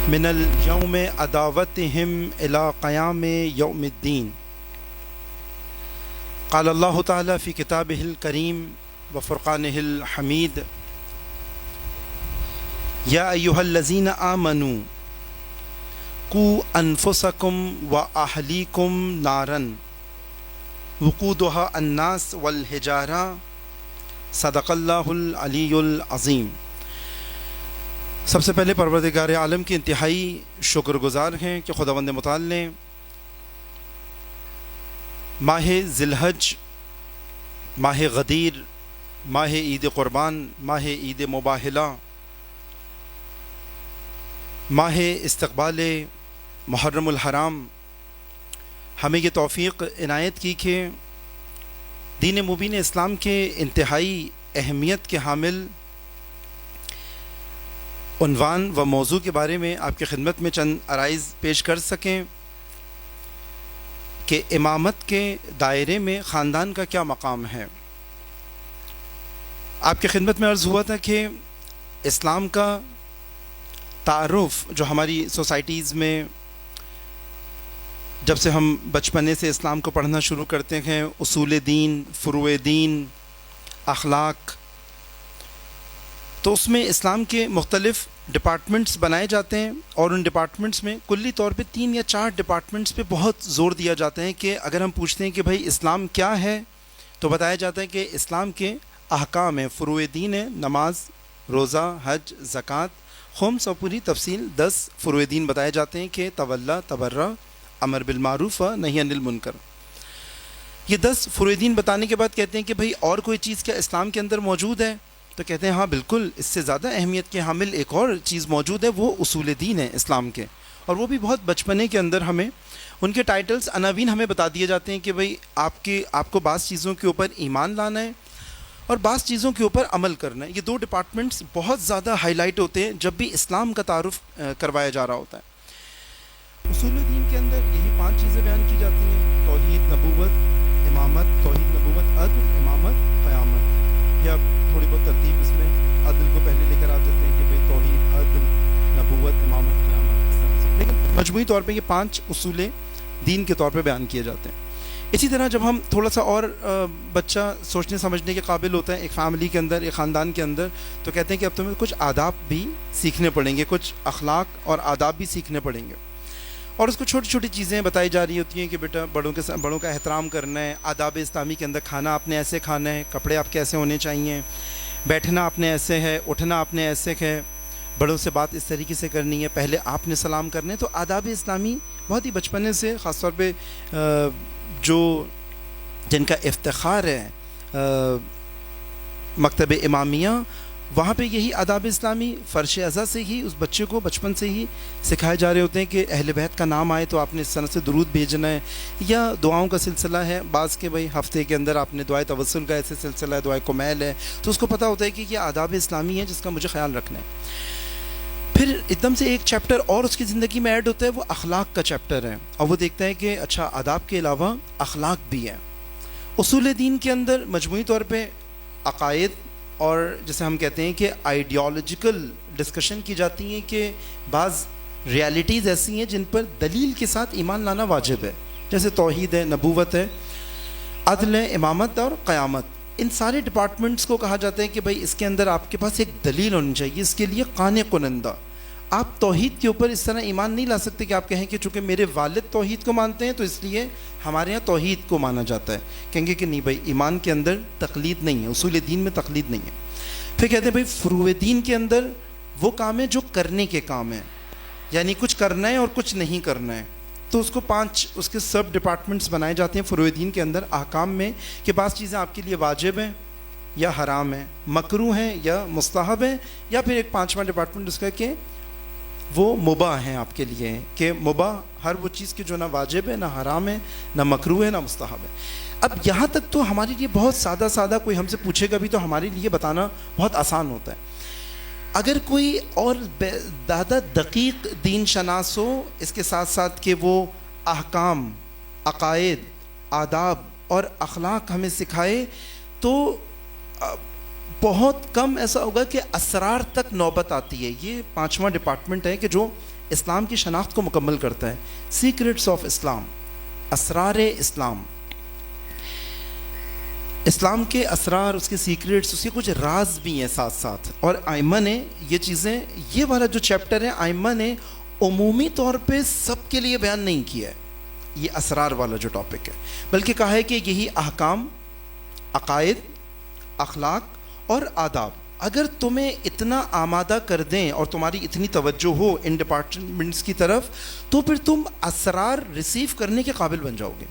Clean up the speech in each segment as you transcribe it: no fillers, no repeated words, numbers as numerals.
من اليوم عداوتهم إلى قيام يوم الدين. قال الله تعالى في كتابه الكريم وفرقانه الحميد: يا أيها الذين آمنوا قوا أنفسكم وأهليكم نارا وقودها الناس والحجارة صدق اللہ العلی العظیم. سب سے پہلے پروردگار عالم کی انتہائی شکر گزار ہیں کہ خداوند متعال نے ماہ ذی الحج، ماہ غدیر، ماہ عید قربان، ماہ عید مباہلہ، ماہ استقبال محرم الحرام ہمیں یہ توفیق عنایت کی کہ دین مبین اسلام کے انتہائی اہمیت کے حامل عنوان و موضوع کے بارے میں آپ کی خدمت میں چند عرائض پیش کر سکیں کہ امامت کے دائرے میں خاندان کا کیا مقام ہے. آپ کی خدمت میں عرض ہوا تھا کہ اسلام کا تعارف جو ہماری سوسائٹیز میں جب سے ہم بچپنے سے اسلام کو پڑھنا شروع کرتے ہیں، اصول دین، فروع دین، اخلاق، تو اس میں اسلام کے مختلف ڈپارٹمنٹس بنائے جاتے ہیں، اور ان ڈپارٹمنٹس میں کلی طور پہ 3 یا 4 ڈپارٹمنٹس پہ بہت زور دیا جاتا ہے کہ اگر ہم پوچھتے ہیں کہ بھائی اسلام کیا ہے تو بتایا جاتا ہے کہ اسلام کے احکام ہیں، فروع دین ہے، نماز، روزہ، حج، زکوٰۃ، خمس، اور پوری تفصیل 10 فروع دین بتائے جاتے ہیں کہ تولا، تبرہ، امر بالمعروف و نہی عن المنکر. یہ 10 فروع دین بتانے کے بعد کہتے ہیں کہ بھائی اور کوئی چیز کیا اسلام کے اندر موجود ہے؟ تو کہتے ہیں ہاں بالکل، اس سے زیادہ اہمیت کے حامل ایک اور چیز موجود ہے، وہ اصول دین ہے اسلام کے، اور وہ بھی بہت بچپنے کے اندر ہمیں ان کے ٹائٹلز، عناوین ہمیں بتا دیے جاتے ہیں کہ بھائی آپ کو بعض چیزوں کے اوپر ایمان لانا ہے اور بعض چیزوں کے اوپر عمل کرنا ہے. یہ 2 ڈپارٹمنٹس بہت زیادہ ہائی لائٹ ہوتے ہیں جب بھی اسلام کا تعارف کروایا جا رہا ہوتا ہے. اصول دین کے اندر یہی 5 چیزیں بیان کی جاتی ہیں: توحید، نبوت، امامت، توحید، نبوت، عدل، امامت، قیامت. یا تھوڑی بہت ترتیب اس میں عدل کو پہلے لے کر آ جاتے ہیں کہ بھئی توحید، عدل، نبوت، امامت، قیامت، لیکن مجموعی طور پہ یہ 5 اصول دین کے طور پہ بیان کیے جاتے ہیں. اسی طرح جب ہم تھوڑا سا اور بچہ سوچنے سمجھنے کے قابل ہوتا ہے ایک فیملی کے اندر، ایک خاندان کے اندر، تو کہتے ہیں کہ اب تمہیں کچھ آداب بھی سیکھنے پڑیں گے، کچھ اخلاق اور آداب بھی سیکھنے پڑیں گے، اور اس کو چھوٹی چھوٹی چیزیں بتائی جا رہی ہوتی ہیں کہ بیٹا بڑوں کا احترام کرنا ہے، آداب اسلامی کے اندر کھانا آپ نے ایسے کھانا ہے، کپڑے آپ کے ایسے ہونے چاہیے، بیٹھنا آپ نے ایسے ہے، اٹھنا آپ نے ایسے ہے، بڑوں سے بات اس طریقے سے کرنی ہے، پہلے آپ نے سلام کرنے. تو آداب اسلامی بہت ہی بچپنے سے، خاص طور پہ جو جن کا افتخار ہے مکتب امامیہ، وہاں پہ یہی آداب اسلامی فرش ازا سے ہی اس بچے کو بچپن سے ہی سکھائے جا رہے ہوتے ہیں کہ اہل بیت کا نام آئے تو آپ نے اس طرح سے درود بھیجنا ہے، یا دعاؤں کا سلسلہ ہے بعض کے بھائی ہفتے کے اندر آپ نے دعائے توسل کا ایسے سلسلہ ہے، دعائے کمیل ہے، تو اس کو پتہ ہوتا ہے کہ یہ آداب اسلامی ہے جس کا مجھے خیال رکھنا ہے. پھر ایک دم سے ایک چیپٹر اور اس کی زندگی میں ایڈ ہوتا ہے، وہ اخلاق کا چیپٹر ہے، اور وہ دیکھتا ہے کہ اچھا آداب کے علاوہ اخلاق بھی ہے. اصول دین کے اندر مجموعی طور پہ عقائد اور جسے ہم کہتے ہیں کہ آئیڈیالوجیکل ڈسکشن کی جاتی ہیں کہ بعض ریالٹیز ایسی ہیں جن پر دلیل کے ساتھ ایمان لانا واجب ہے، جیسے توحید ہے، نبوت ہے، عدل ہے، امامت اور قیامت. ان سارے ڈپارٹمنٹس کو کہا جاتا ہے کہ بھائی اس کے اندر آپ کے پاس ایک دلیل ہونی چاہیے، اس کے لیے قانع کنندہ. آپ توحید کے اوپر اس طرح ایمان نہیں لا سکتے کہ آپ کہیں کہ چونکہ میرے والد توحید کو مانتے ہیں تو اس لیے ہمارے یہاں توحید کو مانا جاتا ہے. کہیں گے کہ نہیں بھائی، ایمان کے اندر تقلید نہیں ہے، اصول دین میں تقلید نہیں ہے. پھر کہتے ہیں بھائی فروع دین کے اندر وہ کام ہے جو کرنے کے کام ہیں، یعنی کچھ کرنا ہے اور کچھ نہیں کرنا ہے. تو اس کو 5 اس کے سب ڈپارٹمنٹس بنائے جاتے ہیں فروع دین کے اندر احکام میں، کہ بعض چیزیں آپ کے لیے واجب ہیں یا حرام ہیں، مکروہ ہیں یا مستحب ہیں، یا پھر ایک 5واں ڈپارٹمنٹ اس کا کہ وہ مباح ہیں آپ کے لیے، کہ مباح ہر وہ چیز کی جو نہ واجب ہے، نہ حرام ہے، نہ مکروہ ہے، نہ مستحب ہے. اب یہاں تک تو ہمارے لیے بہت سادہ کوئی ہم سے پوچھے گا بھی تو ہمارے لیے بتانا بہت آسان ہوتا ہے. اگر کوئی اور زیادہ دقیق دین شناس ہو، اس کے ساتھ ساتھ کہ وہ احکام، عقائد، آداب اور اخلاق ہمیں سکھائے، تو بہت کم ایسا ہوگا کہ اسرار تک نوبت آتی ہے. یہ 5واں ڈپارٹمنٹ ہے کہ جو اسلام کی شناخت کو مکمل کرتا ہے. سیکرٹس آف اسلام، اسرار اسلام. اسلام کے اسرار، اس کے سیکرٹس، اس کے کچھ راز بھی ہیں ساتھ ساتھ. اور ائمہ نے یہ چیزیں، یہ والا جو چیپٹر ہے ائمہ نے عمومی طور پہ سب کے لیے بیان نہیں کیا ہے یہ اسرار والا جو ٹاپک ہے، بلکہ کہا ہے کہ یہی احکام، عقائد، اخلاق اور آداب اگر تمہیں اتنا آمادہ کر دیں اور تمہاری اتنی توجہ ہو ان ڈپارٹمنٹس کی طرف، تو پھر تم اسرار ریسیو کرنے کے قابل بن جاؤ گے.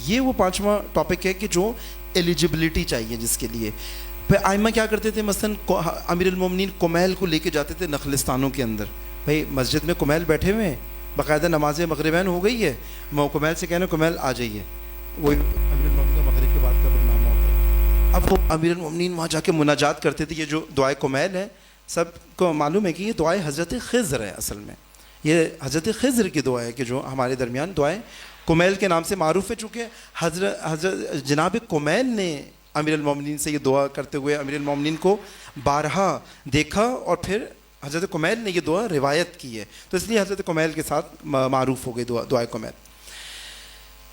یہ وہ پانچواں ٹاپک ہے کہ جو ایلیجبلٹی چاہیے جس کے لیے. پھر ائمہ کیا کرتے تھے، مثلا امیر المومنین کمیل کو لے کے جاتے تھے نخلستانوں کے اندر. بھائی مسجد میں کمیل بیٹھے ہوئے ہیں، باقاعدہ نماز مغربین ہو گئی ہے، میں کمیل سے کہنا کمیل آ جائیے. وہ امیر المومنین کا مغرب کے بعد کا برنامہ ہوتا ہے. اب وہ امیر المومنین وہاں جا کے مناجات کرتے تھے. یہ جو دعائے کمیل ہے سب کو معلوم ہے کہ یہ دعائے حضرت خضر ہے. اصل میں یہ حضرت خضر کی دعا ہے کہ جو ہمارے درمیان دعائے کمیل کے نام سے معروف ہے. چونکہ حضرت جناب کمیل نے امیر المومنین سے یہ دعا کرتے ہوئے امیر المومنین کو بارہا دیکھا اور پھر حضرت کمیل نے یہ دعا روایت کی ہے، تو اس لیے حضرت کمیل کے ساتھ معروف ہو گئی دعائے کمیل.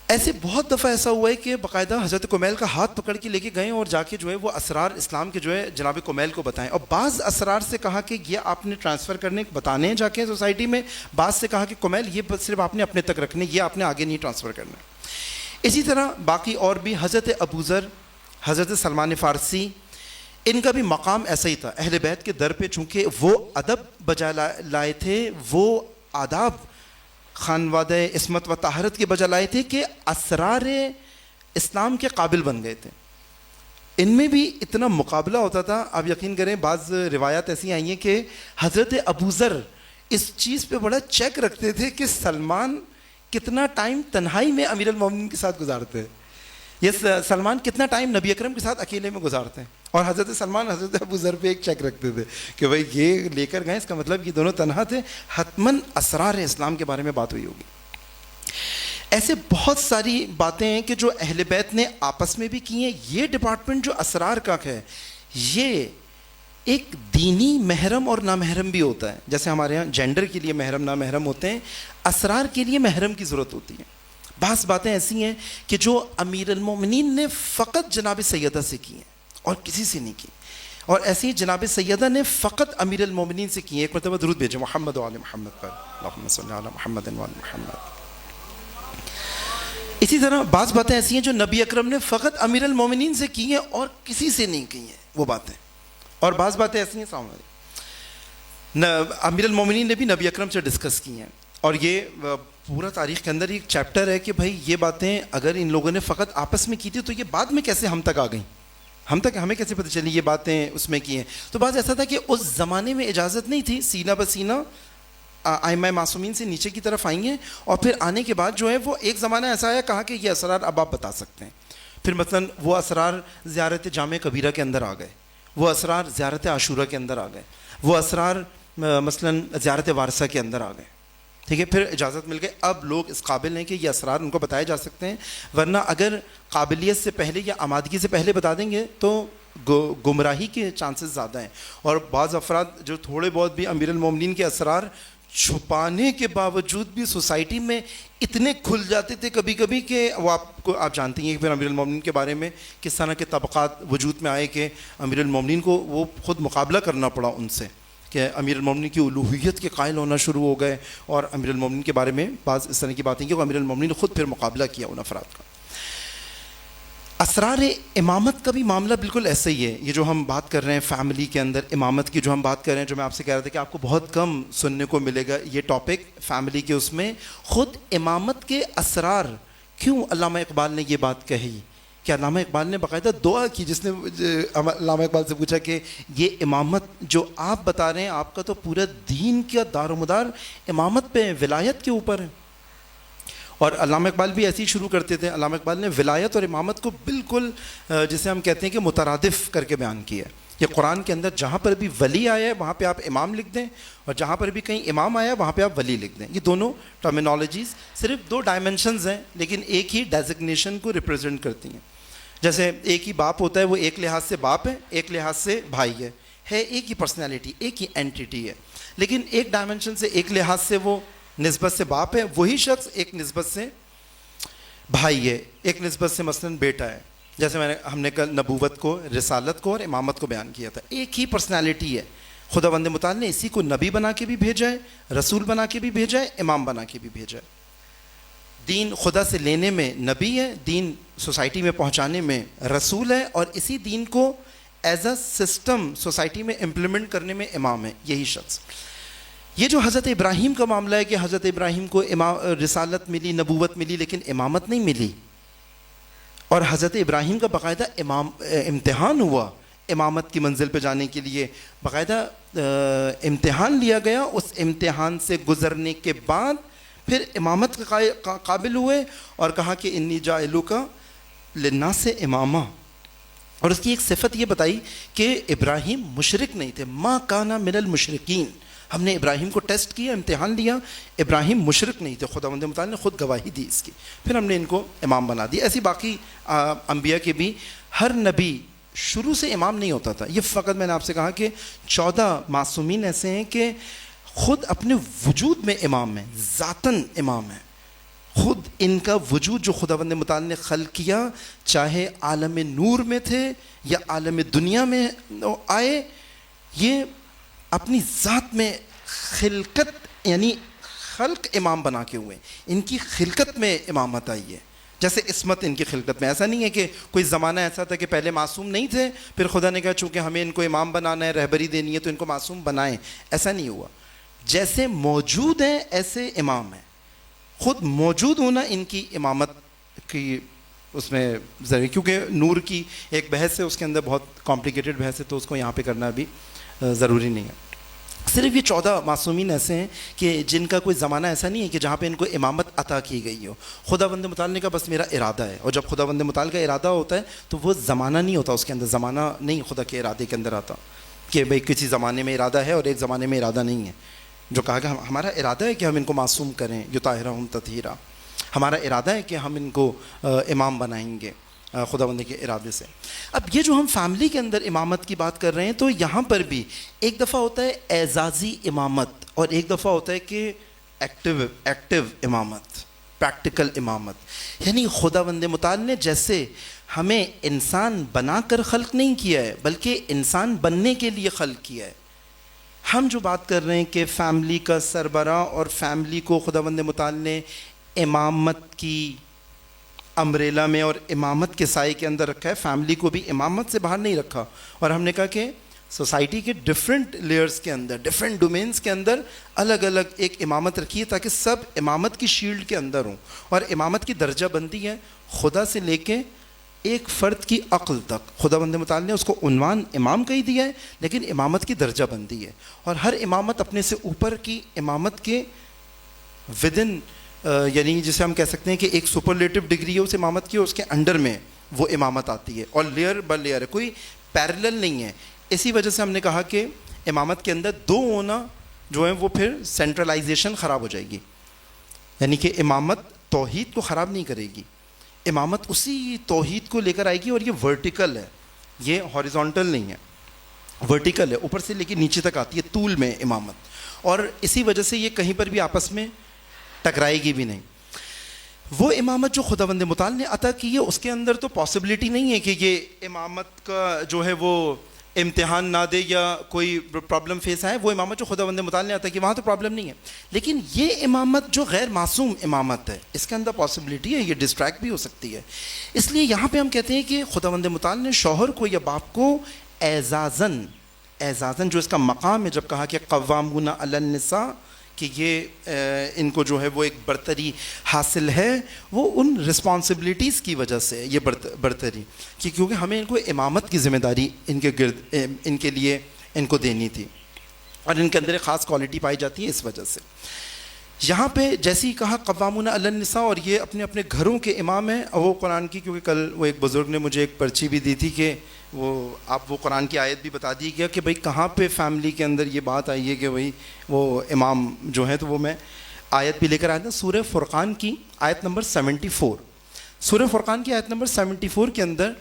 ایسے بہت دفعہ ایسا ہوا ہے کہ باقاعدہ حضرت کمیل کا ہاتھ پکڑ کے لے کے گئے اور جا کے جو ہے وہ اسرار اسلام کے جو ہے جناب کمیل کو بتائیں. اور بعض اسرار سے کہا کہ یہ آپ نے ٹرانسفر کرنے بتانے ہیں جا کے سوسائٹی میں، بعض سے کہا کہ کمیل یہ صرف آپ نے اپنے تک رکھنے، یہ آپ نے آگے نہیں ٹرانسفر کرنا. اسی طرح باقی اور بھی حضرت ابوذر، حضرت سلمان فارسی، ان کا بھی مقام ایسا ہی تھا. اہل بیت کے در پہ چونکہ وہ ادب بجا لائے تھے، وہ آداب خانوادہ عصمت و طہارت کے بجا لائے تھے کہ اسرار اسلام کے قابل بن گئے تھے. ان میں بھی اتنا مقابلہ ہوتا تھا. آپ یقین کریں بعض روایات ایسی آئی ہیں کہ حضرت ابوذر اس چیز پہ بڑا چیک رکھتے تھے کہ سلمان کتنا ٹائم تنہائی میں امیر المومنین کے ساتھ گزارتے ہیں، یہ سلمان کتنا ٹائم نبی اکرم کے ساتھ اکیلے میں گزارتے ہیں. اور حضرت سلمان حضرت ابوذر پہ ایک چیک رکھتے تھے کہ بھائی یہ لے کر گئے، اس کا مطلب یہ دونوں تنہا تھے، حتماً اسرار اسلام کے بارے میں بات ہوئی ہوگی. ایسے بہت ساری باتیں ہیں کہ جو اہل بیت نے آپس میں بھی کی ہیں. یہ ڈپارٹمنٹ جو اسرار کا ہے یہ ایک دینی محرم اور نامحرم بھی ہوتا ہے. جیسے ہمارے ہاں جینڈر کے لیے محرم نامحرم ہوتے ہیں، اسرار کے لیے محرم کی ضرورت ہوتی ہے. بعض باتیں ایسی ہیں کہ جو امیر المومنین نے فقط جناب سیدہ سے کی ہیں اور کسی سے نہیں کی، اور ایسی ہی جناب سیدہ نے فقط امیر المومنین سے کی ہیں. ایک مرتبہ درود بھیجیں محمد و آل محمد پر، اللہم صلی علی محمد و آل محمد. اسی طرح بعض باتیں ایسی ہیں جو نبی اکرم نے فقط امیر المومنین سے کی ہیں اور کسی سے نہیں کی ہیں وہ باتیں. اور بعض باتیں ایسی ہیں سامنے امیر المومنین نے بھی نبی اکرم سے ڈسکس کی ہیں. اور یہ پورا تاریخ کے اندر ایک چیپٹر ہے کہ بھائی یہ باتیں اگر ان لوگوں نے فقط آپس میں کی تھی تو یہ بعد میں کیسے ہم تک آ گئیں، ہمیں کیسے پتہ چلی یہ باتیں اس میں کی ہیں. تو بعض ایسا تھا کہ اس زمانے میں اجازت نہیں تھی، سینہ بسینہ ائمہ معصومین سے نیچے کی طرف آئی ہیں. اور پھر آنے کے بعد جو ہے وہ ایک زمانہ ایسا آیا کہا کہ یہ اسرار اب آپ بتا سکتے ہیں. پھر مثلا وہ اسرار زیارت جامع کبیرہ کے اندر آ گئے، وہ اسرار زیارت عاشورہ کے اندر آ گئے، وہ اسرار مثلا زیارت وارثہ کے اندر آ گئے. ٹھیک ہے، پھر اجازت مل گئی، اب لوگ اس قابل ہیں کہ یہ اسرار ان کو بتائے جا سکتے ہیں. ورنہ اگر قابلیت سے پہلے یا آمادگی سے پہلے بتا دیں گے تو گمراہی کے چانسز زیادہ ہیں. اور بعض افراد جو تھوڑے بہت بھی امیر المومنین کے اسرار چھپانے کے باوجود بھی سوسائٹی میں اتنے کھل جاتے تھے کبھی کبھی کہ وہ آپ جانتی ہیں کہ پھر امیر المومنین کے بارے میں کس طرح کے طبقات وجود میں آئے کہ امیر المومنین کو وہ خود مقابلہ کرنا پڑا ان سے، کہ امیر المومنین کی الوہیت کے قائل ہونا شروع ہو گئے. اور امیر المومنین کے بارے میں بعض اس طرح کی باتیں کہ امیر المومنین نے خود پھر مقابلہ کیا ان افراد کا. اسرار امامت کا بھی معاملہ بالکل ایسا ہی ہے. یہ جو ہم بات کر رہے ہیں فیملی کے اندر امامت کی جو ہم بات کر رہے ہیں، جو میں آپ سے کہہ رہا تھا کہ آپ کو بہت کم سننے کو ملے گا یہ ٹاپک فیملی کے. اس میں خود امامت کے اسرار کیوں علامہ اقبال نے یہ بات کہی کہ علامہ اقبال نے باقاعدہ دعا کی. جس نے علامہ اقبال سے پوچھا کہ یہ امامت جو آپ بتا رہے ہیں، آپ کا تو پورا دین کا دار و مدار امامت پہ ولایت کے اوپر ہے. اور علامہ اقبال بھی ایسے ہی شروع کرتے تھے. علامہ اقبال نے ولایت اور امامت کو بالکل جسے ہم کہتے ہیں کہ مترادف کر کے بیان کیا ہے. کہ قرآن کے اندر جہاں پر بھی ولی آیا ہے وہاں پہ آپ امام لکھ دیں، اور جہاں پر بھی کہیں امام آیا ہے وہاں پہ آپ ولی لکھ دیں. یہ دونوں ٹرمینالوجیز صرف دو ڈائمنشنز ہیں لیکن ایک ہی ڈیزگنیشن کو ریپرزینٹ کرتی ہیں. جیسے ایک ہی باپ ہوتا ہے، وہ ایک لحاظ سے باپ ہے، ایک لحاظ سے بھائی ہے ایک ہی پرسنالٹی، ایک ہی اینٹیٹی ہے. لیکن ایک ڈائمنشن سے, ایک لحاظ سے وہ نسبت سے باپ ہے, وہی شخص ایک نسبت سے بھائی ہے, ایک نسبت سے مثلاً بیٹا ہے. جیسے ہم نے کل نبوت کو, رسالت کو اور امامت کو بیان کیا تھا, ایک ہی پرسنالٹی ہے. خداوند متعال نے اسی کو نبی بنا کے بھی بھیجا ہے, رسول بنا کے بھی بھیجا ہے, امام بنا کے بھی بھیجا ہے. دین خدا سے لینے میں نبی ہے, دین سوسائٹی میں پہنچانے میں رسول ہے, اور اسی دین کو ایز اے سسٹم سوسائٹی میں امپلیمنٹ کرنے میں امام ہے, یہی شخص. یہ جو حضرت ابراہیم کا معاملہ ہے کہ حضرت ابراہیم کو رسالت ملی, نبوت ملی, لیکن امامت نہیں ملی, اور حضرت ابراہیم کا باقاعدہ امتحان ہوا امامت کی منزل پہ جانے کے لیے, باقاعدہ امتحان لیا گیا. اس امتحان سے گزرنے کے بعد پھر امامت کے قابل ہوئے, اور کہا کہ انی جاعلک للناس اماما. اور اس کی ایک صفت یہ بتائی کہ ابراہیم مشرک نہیں تھے, ما کانا من المشرکین. ہم نے ابراہیم کو ٹیسٹ کیا, امتحان لیا, ابراہیم مشرک نہیں تھے, خداوند متعال نے خود گواہی دی اس کی, پھر ہم نے ان کو امام بنا دیا. ایسی باقی انبیاء کے بھی ہر نبی شروع سے امام نہیں ہوتا تھا. یہ فقط میں نے آپ سے کہا کہ 14 معصومین ایسے ہیں کہ خود اپنے وجود میں امام ہیں, ذاتاً امام ہیں. خود ان کا وجود جو خداوند متعال نے خلق کیا, چاہے عالم نور میں تھے یا عالم دنیا میں آئے, یہ اپنی ذات میں خلقت یعنی خلق امام بنا کے ہوئے. ان کی خلقت میں امامت آئی ہے, جیسے عصمت ان کی خلقت میں. ایسا نہیں ہے کہ کوئی زمانہ ایسا تھا کہ پہلے معصوم نہیں تھے, پھر خدا نے کہا چونکہ ہمیں ان کو امام بنانا ہے, رہبری دینی ہے, تو ان کو معصوم بنائیں. ایسا نہیں ہوا. جیسے موجود ہیں ایسے امام ہیں. خود موجود ہونا ان کی امامت کی اس میں ضروری, کیونکہ نور کی ایک بحث ہے, اس کے اندر بہت کمپلیکیٹڈ بحث ہے, تو اس کو یہاں پہ کرنا بھی ضروری نہیں ہے. صرف یہ 14 معصومین ایسے ہیں کہ جن کا کوئی زمانہ ایسا نہیں ہے کہ جہاں پہ ان کو امامت عطا کی گئی ہو. خداوند متعال نے کہا بس میرا ارادہ ہے, اور جب خداوند متعال کا ارادہ ہوتا ہے تو وہ زمانہ نہیں ہوتا اس کے اندر, زمانہ نہیں خدا کے ارادے کے اندر آتا کہ بھئی کسی زمانے میں ارادہ ہے اور ایک زمانے میں ارادہ نہیں ہے. جو کہا کہ ہمارا ارادہ ہے کہ ہم ان کو معصوم کریں, یطہرہم تطہیرا, ہمارا ارادہ ہے کہ ہم ان کو امام بنائیں گے خداوند کے ارادے سے. اب یہ جو ہم فیملی کے اندر امامت کی بات کر رہے ہیں, تو یہاں پر بھی ایک دفعہ ہوتا ہے اعزازی امامت, اور ایک دفعہ ہوتا ہے کہ ایکٹیو امامت, پریکٹیکل امامت. یعنی خداوند متعال نے جیسے ہمیں انسان بنا کر خلق نہیں کیا ہے, بلکہ انسان بننے کے لیے خلق کیا ہے. ہم جو بات کر رہے ہیں کہ فیملی کا سربراہ, اور فیملی کو خداوند متعال نے امامت کی امبریلا میں اور امامت کے سائے کے اندر رکھا ہے, فیملی کو بھی امامت سے باہر نہیں رکھا. اور ہم نے کہا کہ سوسائٹی کے ڈفرینٹ لیئرز کے اندر, ڈفرینٹ ڈومینس کے اندر الگ الگ ایک امامت رکھی ہے, تاکہ سب امامت کی شیلڈ کے اندر ہوں. اور امامت کی درجہ بندی ہے خدا سے لے کے ایک فرد کی عقل تک. خداوند متعال نے اس کو عنوان امام کا ہی دیا ہے, لیکن امامت کی درجہ بندی ہے, اور ہر امامت اپنے سے اوپر کی امامت کے ودن, یعنی جسے ہم کہہ سکتے ہیں کہ ایک سپرلیٹو ڈگری ہے اس امامت کی, اور اس کے انڈر میں وہ امامت آتی ہے, اور لیئر بر لیئر ہے, کوئی پیرلل نہیں ہے. اسی وجہ سے ہم نے کہا کہ امامت کے اندر 2 ہونا جو ہے وہ پھر سینٹرلائزیشن خراب ہو جائے گی. یعنی کہ امامت توحید کو خراب نہیں کرے گی, امامت اسی توحید کو لے کر آئے گی, اور یہ ورٹیکل ہے, یہ ہاریزونٹل نہیں ہے, ورٹیکل ہے, اوپر سے لے کے نیچے تک آتی ہے طول میں امامت. اور اسی وجہ سے یہ کہیں پر بھی آپس میں ٹکرائے گی بھی نہیں. وہ امامت جو خداوند متعال نے عطا کی ہے, اس کے اندر تو پاسبلٹی نہیں ہے کہ یہ امامت کا جو ہے وہ امتحان نہ دے یا کوئی پرابلم فیس آئے. وہ امامت جو خداوند متعال نے عطا کی, وہاں تو پرابلم نہیں ہے. لیکن یہ امامت جو غیر معصوم امامت ہے, اس کے اندر پاسبلٹی ہے یہ ڈسٹریکٹ بھی ہو سکتی ہے. اس لیے یہاں پہ ہم کہتے ہیں کہ خداوند متعال نے شوہر کو یا باپ کو اعزازاً جو اس کا مقام ہے, جب کہا کہ قوامون علی النساء, کہ یہ ان کو جو ہے وہ ایک برتری حاصل ہے, وہ ان رسپانسبلٹیز کی وجہ سے یہ برتری, کیونکہ ہمیں ان کو امامت کی ذمہ داری ان کے گرد ان کے لیے ان کو دینی تھی, اور ان کے اندر ایک خاص کوالٹی پائی جاتی ہے اس وجہ سے. یہاں پہ جیسے ہی کہا قوامون علی النساء, اور یہ اپنے اپنے گھروں کے امام ہیں. اور وہ قرآن کی, کیونکہ کل وہ ایک بزرگ نے مجھے ایک پرچی بھی دی تھی کہ وہ قرآن کی آیت بھی بتا دی گیا کہ بھئی کہاں پہ فیملی کے اندر یہ بات آئی ہے کہ بھئی وہ امام جو ہیں. تو وہ میں آیت بھی لے کر آیا تھا, سورہ فرقان کی آیت نمبر 74. سورہ فرقان کی آیت نمبر 74 کے اندر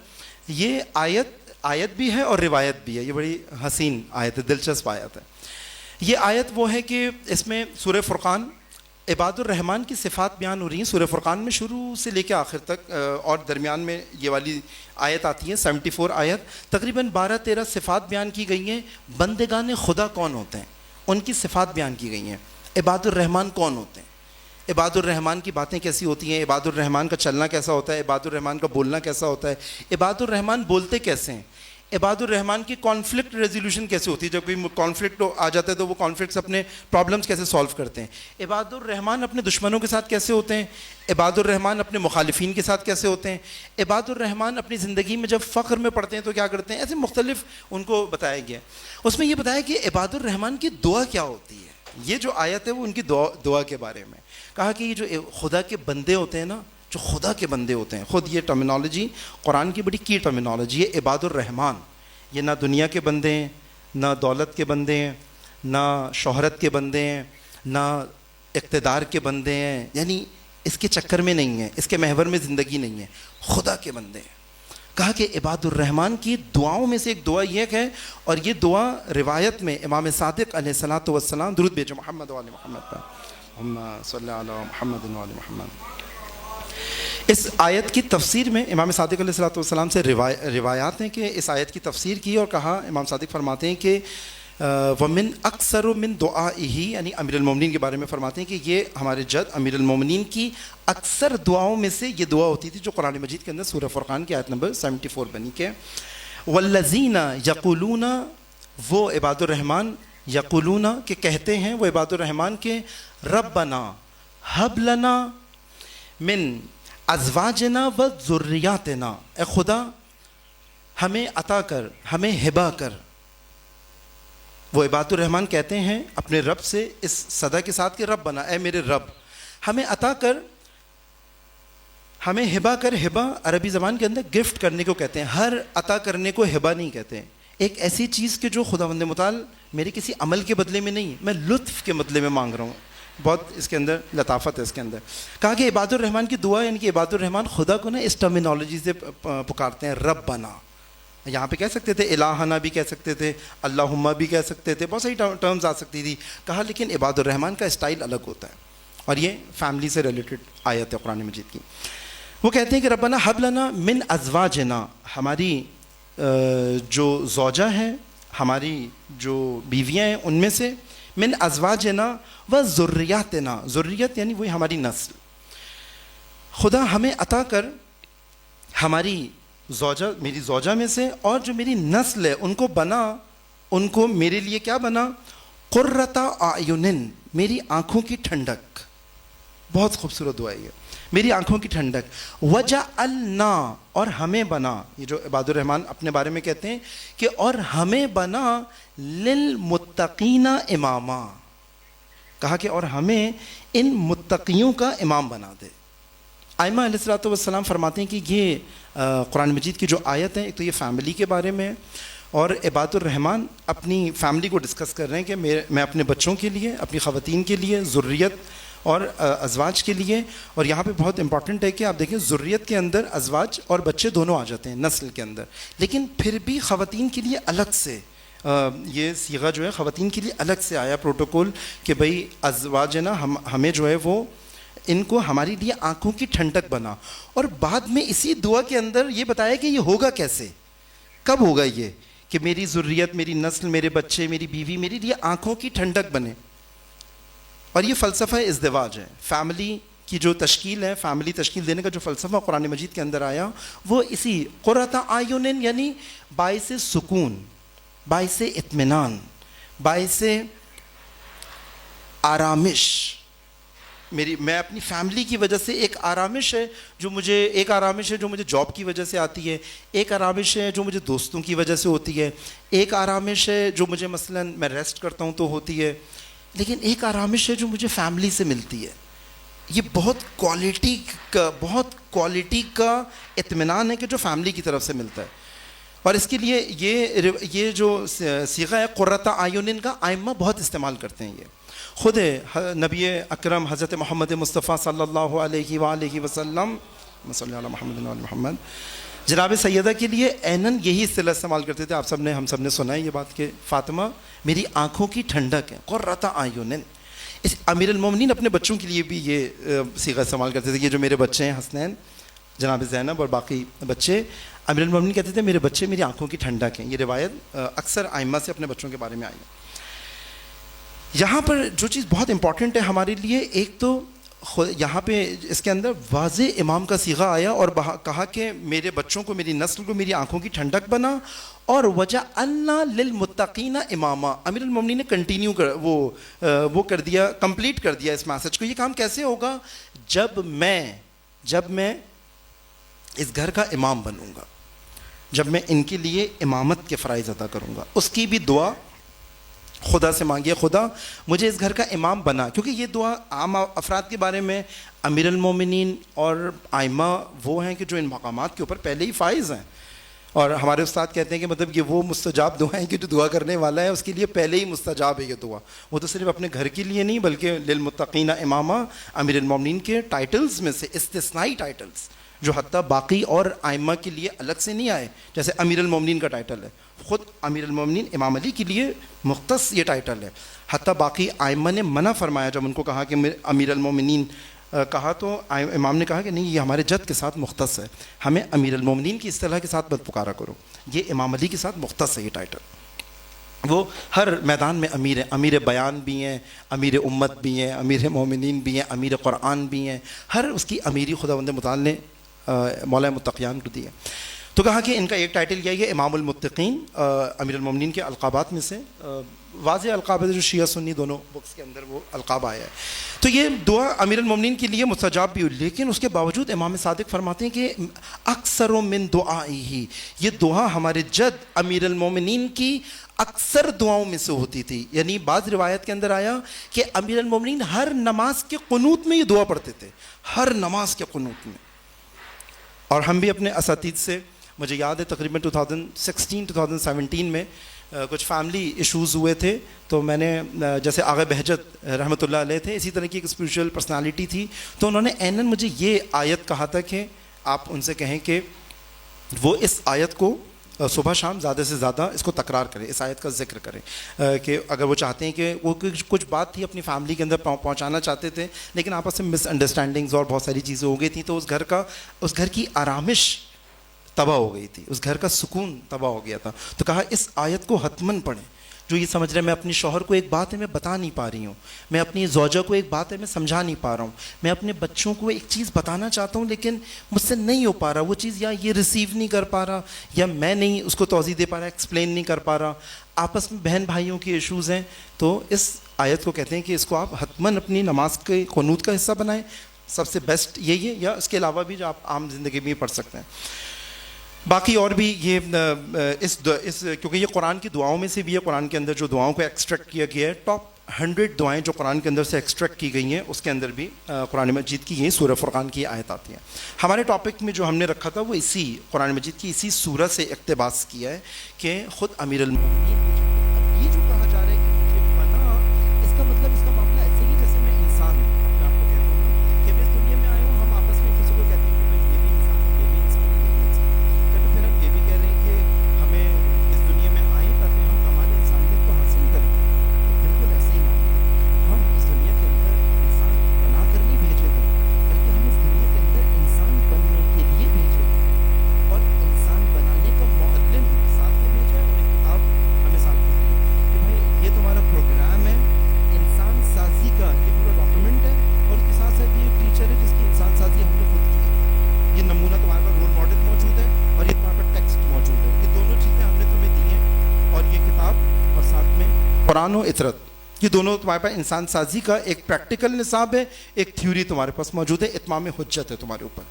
یہ آیت بھی ہے اور روایت بھی ہے. یہ بڑی حسین آیت ہے, دلچسپ آیت ہے. یہ آیت وہ ہے کہ اس میں سورہ فرقان عباد الرحمن کی صفات بیان ہو رہی ہیں. سورہ فرقان میں شروع سے لے کے آخر تک اور درمیان میں یہ والی آیت آتی ہے 74 آیت, تقریباً 12-13 صفات بیان کی گئی ہیں. بندگان خدا کون ہوتے ہیں ان کی صفات بیان کی گئی ہیں. عباد الرحمن کون ہوتے ہیں, عباد الرحمن کی باتیں کیسی ہوتی ہیں, عباد الرحمن کا چلنا کیسا ہوتا ہے, عباد الرحمن کا بولنا کیسا ہوتا ہے, عباد الرحمن بولتے کیسے ہیں, عباد الرحمن کی کانفلکٹ ریزولوشن کیسے ہوتی ہے, جب کوئی کانفلکٹ آ جاتا ہے تو وہ کانفلکٹس اپنے پرابلمس کیسے سالو کرتے ہیں, عباد الرحمن اپنے دشمنوں کے ساتھ کیسے ہوتے ہیں, عباد الرحمن اپنے مخالفین کے ساتھ کیسے ہوتے ہیں, عباد الرحمن اپنی زندگی میں جب فقر میں پڑتے ہیں تو کیا کرتے ہیں, ایسے مختلف ان کو بتایا گیا. اس میں یہ بتایا کہ عباد الرحمن کی دعا کیا ہوتی ہے. یہ جو آیت ہے وہ ان کی دعا کے بارے میں کہا کہ یہ جو خدا کے بندے ہوتے ہیں نا, جو خدا کے بندے ہوتے ہیں, خود یہ ٹرمینالوجی قرآن کی بڑی کی ٹرمینالوجی ہے. عباد الرحمن یہ نہ دنیا کے بندے ہیں, نہ دولت کے بندے ہیں, نہ شہرت کے بندے ہیں, نہ اقتدار کے بندے ہیں, یعنی اس کے چکر میں نہیں ہیں, اس کے محور میں زندگی نہیں ہے, خدا کے بندے ہیں. کہا کہ عباد الرحمن کی دعاؤں میں سے ایک دعا یہ ہے, اور یہ دعا روایت میں امام صادق علیہ الصلوۃ والسلام, درود بھیجو محمد و آل محمد پر, اللہم صلی علی محمد و آل محمد. اس آیت کی تفسیر میں امام صادق علیہ الصلوۃ والسلام سے روایات ہیں کہ اس آیت کی تفسیر کی, اور کہا امام صادق فرماتے ہیں کہ ومن اکثر من دعائہ, یعنی امیر المومنین کے بارے میں فرماتے ہیں کہ یہ ہمارے جد امیر المومنین کی اکثر دعاؤں میں سے یہ دعا ہوتی تھی جو قرآن مجید کے اندر سورہ فرقان کی آیت نمبر 74 بنی کہ والذین یقولون, وہ عباد الرحمن, یقولون کہ کہتے ہیں, وہ عباد الرحمن کے ربنا ہب لنا من ازواجنا و ذریاتنا, اے خدا ہمیں عطا کر, ہمیں ہبہ کر. وہ عباد الرحمن کہتے ہیں اپنے رب سے اس صدا کے ساتھ کہ رب بنا, اے میرے رب ہمیں عطا کر, ہمیں ہبہ کر. ہبہ عربی زبان کے اندر گفٹ کرنے کو کہتے ہیں, ہر عطا کرنے کو ہبہ نہیں کہتے ہیں. ایک ایسی چیز کہ جو خداوند متعال میرے کسی عمل کے بدلے میں نہیں, میں لطف کے بدلے میں مانگ رہا ہوں. بہت اس کے اندر لطافت ہے اس کے اندر. کہا کہ عباد الرحمن کی دعا, یعنی کہ عباد الرحمن خدا کو نا اس ٹرمینالوجی سے پکارتے ہیں, رب بنا. یہاں پہ کہہ سکتے تھے الہنا بھی کہہ سکتے تھے, اللہم بھی کہہ سکتے تھے, بہت ساری ٹرمز آ سکتی تھی. کہا لیکن عباد الرحمن کا اسٹائل الگ ہوتا ہے, اور یہ فیملی سے ریلیٹڈ آیت ہے قرآن مجید کی. وہ کہتے ہیں کہ ربنا حب لنا من ازواجنا, ہماری جو زوجہ ہیں, ہماری جو بیویاں ہیں ان میں سے, من ازواجنا و ذریاتنا, ذریت یعنی وہی ہماری نسل, خدا ہمیں عطا کر ہماری زوجہ, میری زوجہ میں سے, اور جو میری نسل ہے ان کو بنا, ان کو میرے لیے کیا بنا, قرۃ اعین, میری آنکھوں کی ٹھنڈک. بہت خوبصورت دعا ہے, میری آنکھوں کی ٹھنڈک. وجعلنا, اور ہمیں بنا, یہ جو عباد الرحمن اپنے بارے میں کہتے ہیں کہ اور ہمیں بنا, للمتقین اماما, کہا کہ اور ہمیں ان متقیوں کا امام بنا دے. ائمہ علیہ الصلوۃ والسلام فرماتے ہیں کہ یہ قرآن مجید کی جو آیت ہے, ایک تو یہ فیملی کے بارے میں, اور عباد الرحمن اپنی فیملی کو ڈسکس کر رہے ہیں کہ میں اپنے بچوں کے لیے, اپنی خواتین کے لیے, ذریت اور ازواج کے لیے. اور یہاں پہ بہت امپورٹنٹ ہے کہ آپ دیکھیں ذریت کے اندر ازواج اور بچے دونوں آ جاتے ہیں نسل کے اندر, لیکن پھر بھی خواتین کے لیے الگ سے یہ صیغہ جو ہے خواتین کے لیے الگ سے آیا پروٹوکول کہ بھئی ازواج نا ہمیں جو ہے وہ ان کو ہماری لیے آنکھوں کی ٹھنڈک بنا. اور بعد میں اسی دعا کے اندر یہ بتایا کہ یہ ہوگا کیسے, کب ہوگا یہ کہ میری ذریت, میری نسل, میرے بچے, میری بیوی میری لیے آنکھوں کی ٹھنڈک بنے. اور یہ فلسفہ ازدواج ہے, فیملی کی جو تشکیل ہے, فیملی تشکیل دینے کا جو فلسفہ قرآن مجید کے اندر آیا وہ اسی قرۃ اعین, یعنی باعث سکون, باعث اطمینان, باعث آرامش. میں اپنی فیملی کی وجہ سے ایک آرامش ہے جو مجھے جاب کی وجہ سے آتی ہے, ایک آرامش ہے جو مجھے دوستوں کی وجہ سے ہوتی ہے, ایک آرامش ہے جو مجھے مثلا میں ریسٹ کرتا ہوں تو ہوتی ہے, لیکن ایک آرامش ہے جو مجھے فیملی سے ملتی ہے. یہ بہت کوالٹی کا اطمینان ہے کہ جو فیملی کی طرف سے ملتا ہے. اور اس کے لیے یہ جو صیغہ ہے قرۃ اعین کا ائمہ بہت استعمال کرتے ہیں. یہ خود نبی اکرم حضرت محمد مصطفیٰ صلی اللہ علیہ وآلہ وسلم, صلی اللہ محمد و محمد, جناب سیدہ کے لیے اینن یہی اصطلاح استعمال کرتے تھے. آپ سب نے ہم سب نے سنا ہے یہ بات کہ فاطمہ میری آنکھوں کی ٹھنڈک ہے, قرۃ اعین. اس امیر المومنین اپنے بچوں کے لیے بھی یہ صیغہ استعمال کرتے تھے. یہ جو میرے بچے ہیں حسنین, جناب زینب اور باقی بچے, امیر المومنین کہتے تھے میرے بچے میری آنکھوں کی ٹھنڈک ہیں. یہ روایت اکثر ائمہ سے اپنے بچوں کے بارے میں آئی ہے. یہاں پر جو چیز بہت امپورٹنٹ ہے ہمارے لیے, ایک تو یہاں پہ اس کے اندر واضح امام کا صیغہ آیا اور کہا کہ میرے بچوں کو, میری نسل کو میری آنکھوں کی ٹھنڈک بنا, اور وجعلنا للمتقین اماما. امیر المومنین نے کنٹینیو وہ کر دیا, کمپلیٹ کر دیا اس میسج کو. یہ کام کیسے ہوگا؟ جب میں اس گھر کا امام بنوں گا, جب میں ان کے لیے امامت کے فرائض ادا کروں گا. اس کی بھی دعا خدا سے مانگیے, خدا مجھے اس گھر کا امام بنا. کیونکہ یہ دعا عام افراد کے بارے میں امیر المومنین اور ائمہ وہ ہیں کہ جو ان مقامات کے اوپر پہلے ہی فائز ہیں, اور ہمارے استاد کہتے ہیں کہ مطلب یہ وہ مستجاب دعائیں کہ جو دعا کرنے والا ہے اس کے لیے پہلے ہی مستجاب ہے یہ دعا. وہ تو صرف اپنے گھر کے لیے نہیں بلکہ للمتقین امامہ امیر المومنین کے ٹائٹلز میں سے استثنائی ٹائٹلز جو حتیٰ باقی اور ائمہ کے لیے الگ سے نہیں آئے. جیسے امیر المومنین کا ٹائٹل ہے, خود امیر المومنین امام علی کے لیے مختص یہ ٹائٹل ہے. حتیٰ باقی ائمہ نے منع فرمایا جب ان کو کہا کہ امیر المومنین کہا, تو امام نے کہا کہ نہیں, یہ ہمارے جد کے ساتھ مختص ہے, ہمیں امیر المومنین کی اصطلاح کے ساتھ مت پکارا کرو, یہ امام علی کے ساتھ مختص ہے یہ ٹائٹل. وہ ہر میدان میں امیر ہیں, امیر بیان بھی ہیں, امیر امت بھی ہیں, امیر مومنین بھی ہیں, امیر قرآن بھی ہیں. ہر اس کی امیری خداوند متعال نے مولا متقیان کو دی ہے. تو کہا کہ ان کا ایک ٹائٹل یہ ہے امام المتقین, امیر المومنین کے القابات میں سے واضح القاب ہے جو شیعہ سنی دونوں بکس کے اندر وہ القاب آیا ہے. تو یہ دعا امیر المومنین کے لیے مستجاب بھی ہوئی, لیکن اس کے باوجود امام صادق فرماتے ہیں کہ اکثر من دعائہ, یہ دعا ہمارے جد امیر المومنین کی اکثر دعاؤں میں سے ہوتی تھی. یعنی بعض روایت کے اندر آیا کہ امیر المومنین ہر نماز کے قنوت میں یہ دعا پڑھتے تھے, ہر نماز کے قنوت میں. اور ہم بھی اپنے اساتید سے, مجھے یاد ہے تقریباً 2016-2017 میں کچھ فیملی ایشوز ہوئے تھے, تو میں نے جیسے آغا بہجت رحمۃ اللہ علیہ تھے, اسی طرح کی ایک اسپریچول پرسنالٹی تھی, تو انہوں نے اینن مجھے یہ آیت کہا تھا کہ آپ ان سے کہیں کہ وہ اس آیت کو صبح شام زیادہ سے زیادہ اس کو تکرار کریں, اس آیت کا ذکر کریں, کہ اگر وہ چاہتے ہیں کہ وہ کچھ بات تھی اپنی فیملی کے اندر پہنچانا چاہتے تھے, لیکن آپس میں مس انڈرسٹینڈنگز اور بہت ساری چیزیں ہو گئی تھیں, تو اس گھر کی آرامش تباہ ہو گئی تھی, اس گھر کا سکون تباہ ہو گیا تھا. تو کہا اس آیت کو حتماً پڑھیں. جو یہ سمجھ رہے میں اپنے شوہر کو ایک بات ہے میں بتا نہیں پا رہی ہوں, میں اپنی زوجہ کو ایک بات ہے میں سمجھا نہیں پا رہا ہوں, میں اپنے بچوں کو ایک چیز بتانا چاہتا ہوں لیکن مجھ سے نہیں ہو پا رہا, وہ چیز یا یہ ریسیو نہیں کر پا رہا, یا میں نہیں اس کو توضیح دے پا رہا, ایکسپلین نہیں کر پا رہا, آپس میں بہن بھائیوں کے ایشوز ہیں, تو اس آیت کو کہتے ہیں کہ اس کو آپ حتماً اپنی نماز کے قنوت کا حصہ بنائیں. سب سے بیسٹ یہی ہے, یا اس کے علاوہ بھی جو آپ عام زندگی میں پڑھ سکتے ہیں. باقی اور بھی یہ کیونکہ یہ قرآن کی دعاؤں میں سے بھی ہے, قرآن کے اندر جو دعاؤں کو ایکسٹریکٹ کیا گیا ہے, ٹاپ 100 دعائیں جو قرآن کے اندر سے ایکسٹریکٹ کی گئی ہیں, اس کے اندر بھی قرآن مجید کی یہ سورہ فرقان کی آیت آتی ہے. ہمارے ٹاپک میں جو ہم نے رکھا تھا وہ اسی قرآن مجید کی اسی سورہ سے اقتباس کیا ہے کہ خود امیر المومنین اب یہ جو کہا جا رہا ہے کہ مجھے بنا, اس کا مطلب اس کا معاملہ ایسے ہی جیسے میں انسان ہوں, میں آپ کو کہتا ہوں نا کہ میں اس دنیا میں آیا ہوں, ہم آپس میں کسی کو کہتے ہیں کہ بھائی یہ بھی انسان ہے, یہ بھی انسان ہے, یہ بھی انسان ہے, پھر ہم یہ بھی کہہ رہے ہیں کہ ہمیں اس دنیا میں آئیں تاکہ ہم کمال انسانیت کو حاصل کریں. بالکل ایسے ہی معاملہ ہے, ہم اس دنیا کے اندر انسان بنا کر نہیں بھیجے گئے, بلکہ ہم اس دنیا کے اندر انسان بننے کے لیے بھیجے گئے, اور انسان بنانے کا معلم ساتھ میں بھیجا ہے, اور ایک کتاب ہمیں ساتھ میں دی ہے کہ بھائی یہ تمہارا پروگرام ہے انسان سازی کا, یہ پورا ڈاکومنٹ ہے, اور اس کے ساتھ ساتھ یہ ٹیچر ہے جس کی انسان سازی ہم نے خود کی ہے. یہ نمونہ تمہارے پاس رول ماڈل موجود ہے, اور یہ تمہارے پاس ٹیکسٹ موجود ہے. یہ دونوں چیزیں ہم نے تمہیں دی ہیں, اور یہ کتاب اور ساتھ میں قرآن و اطرت, یہ دونوں تمہارے پاس انسان سازی کا ایک پریکٹیکل نصاب ہے, ایک تھیوری تمہارے پاس موجود ہے, اتمام حجت ہے تمہارے اوپر.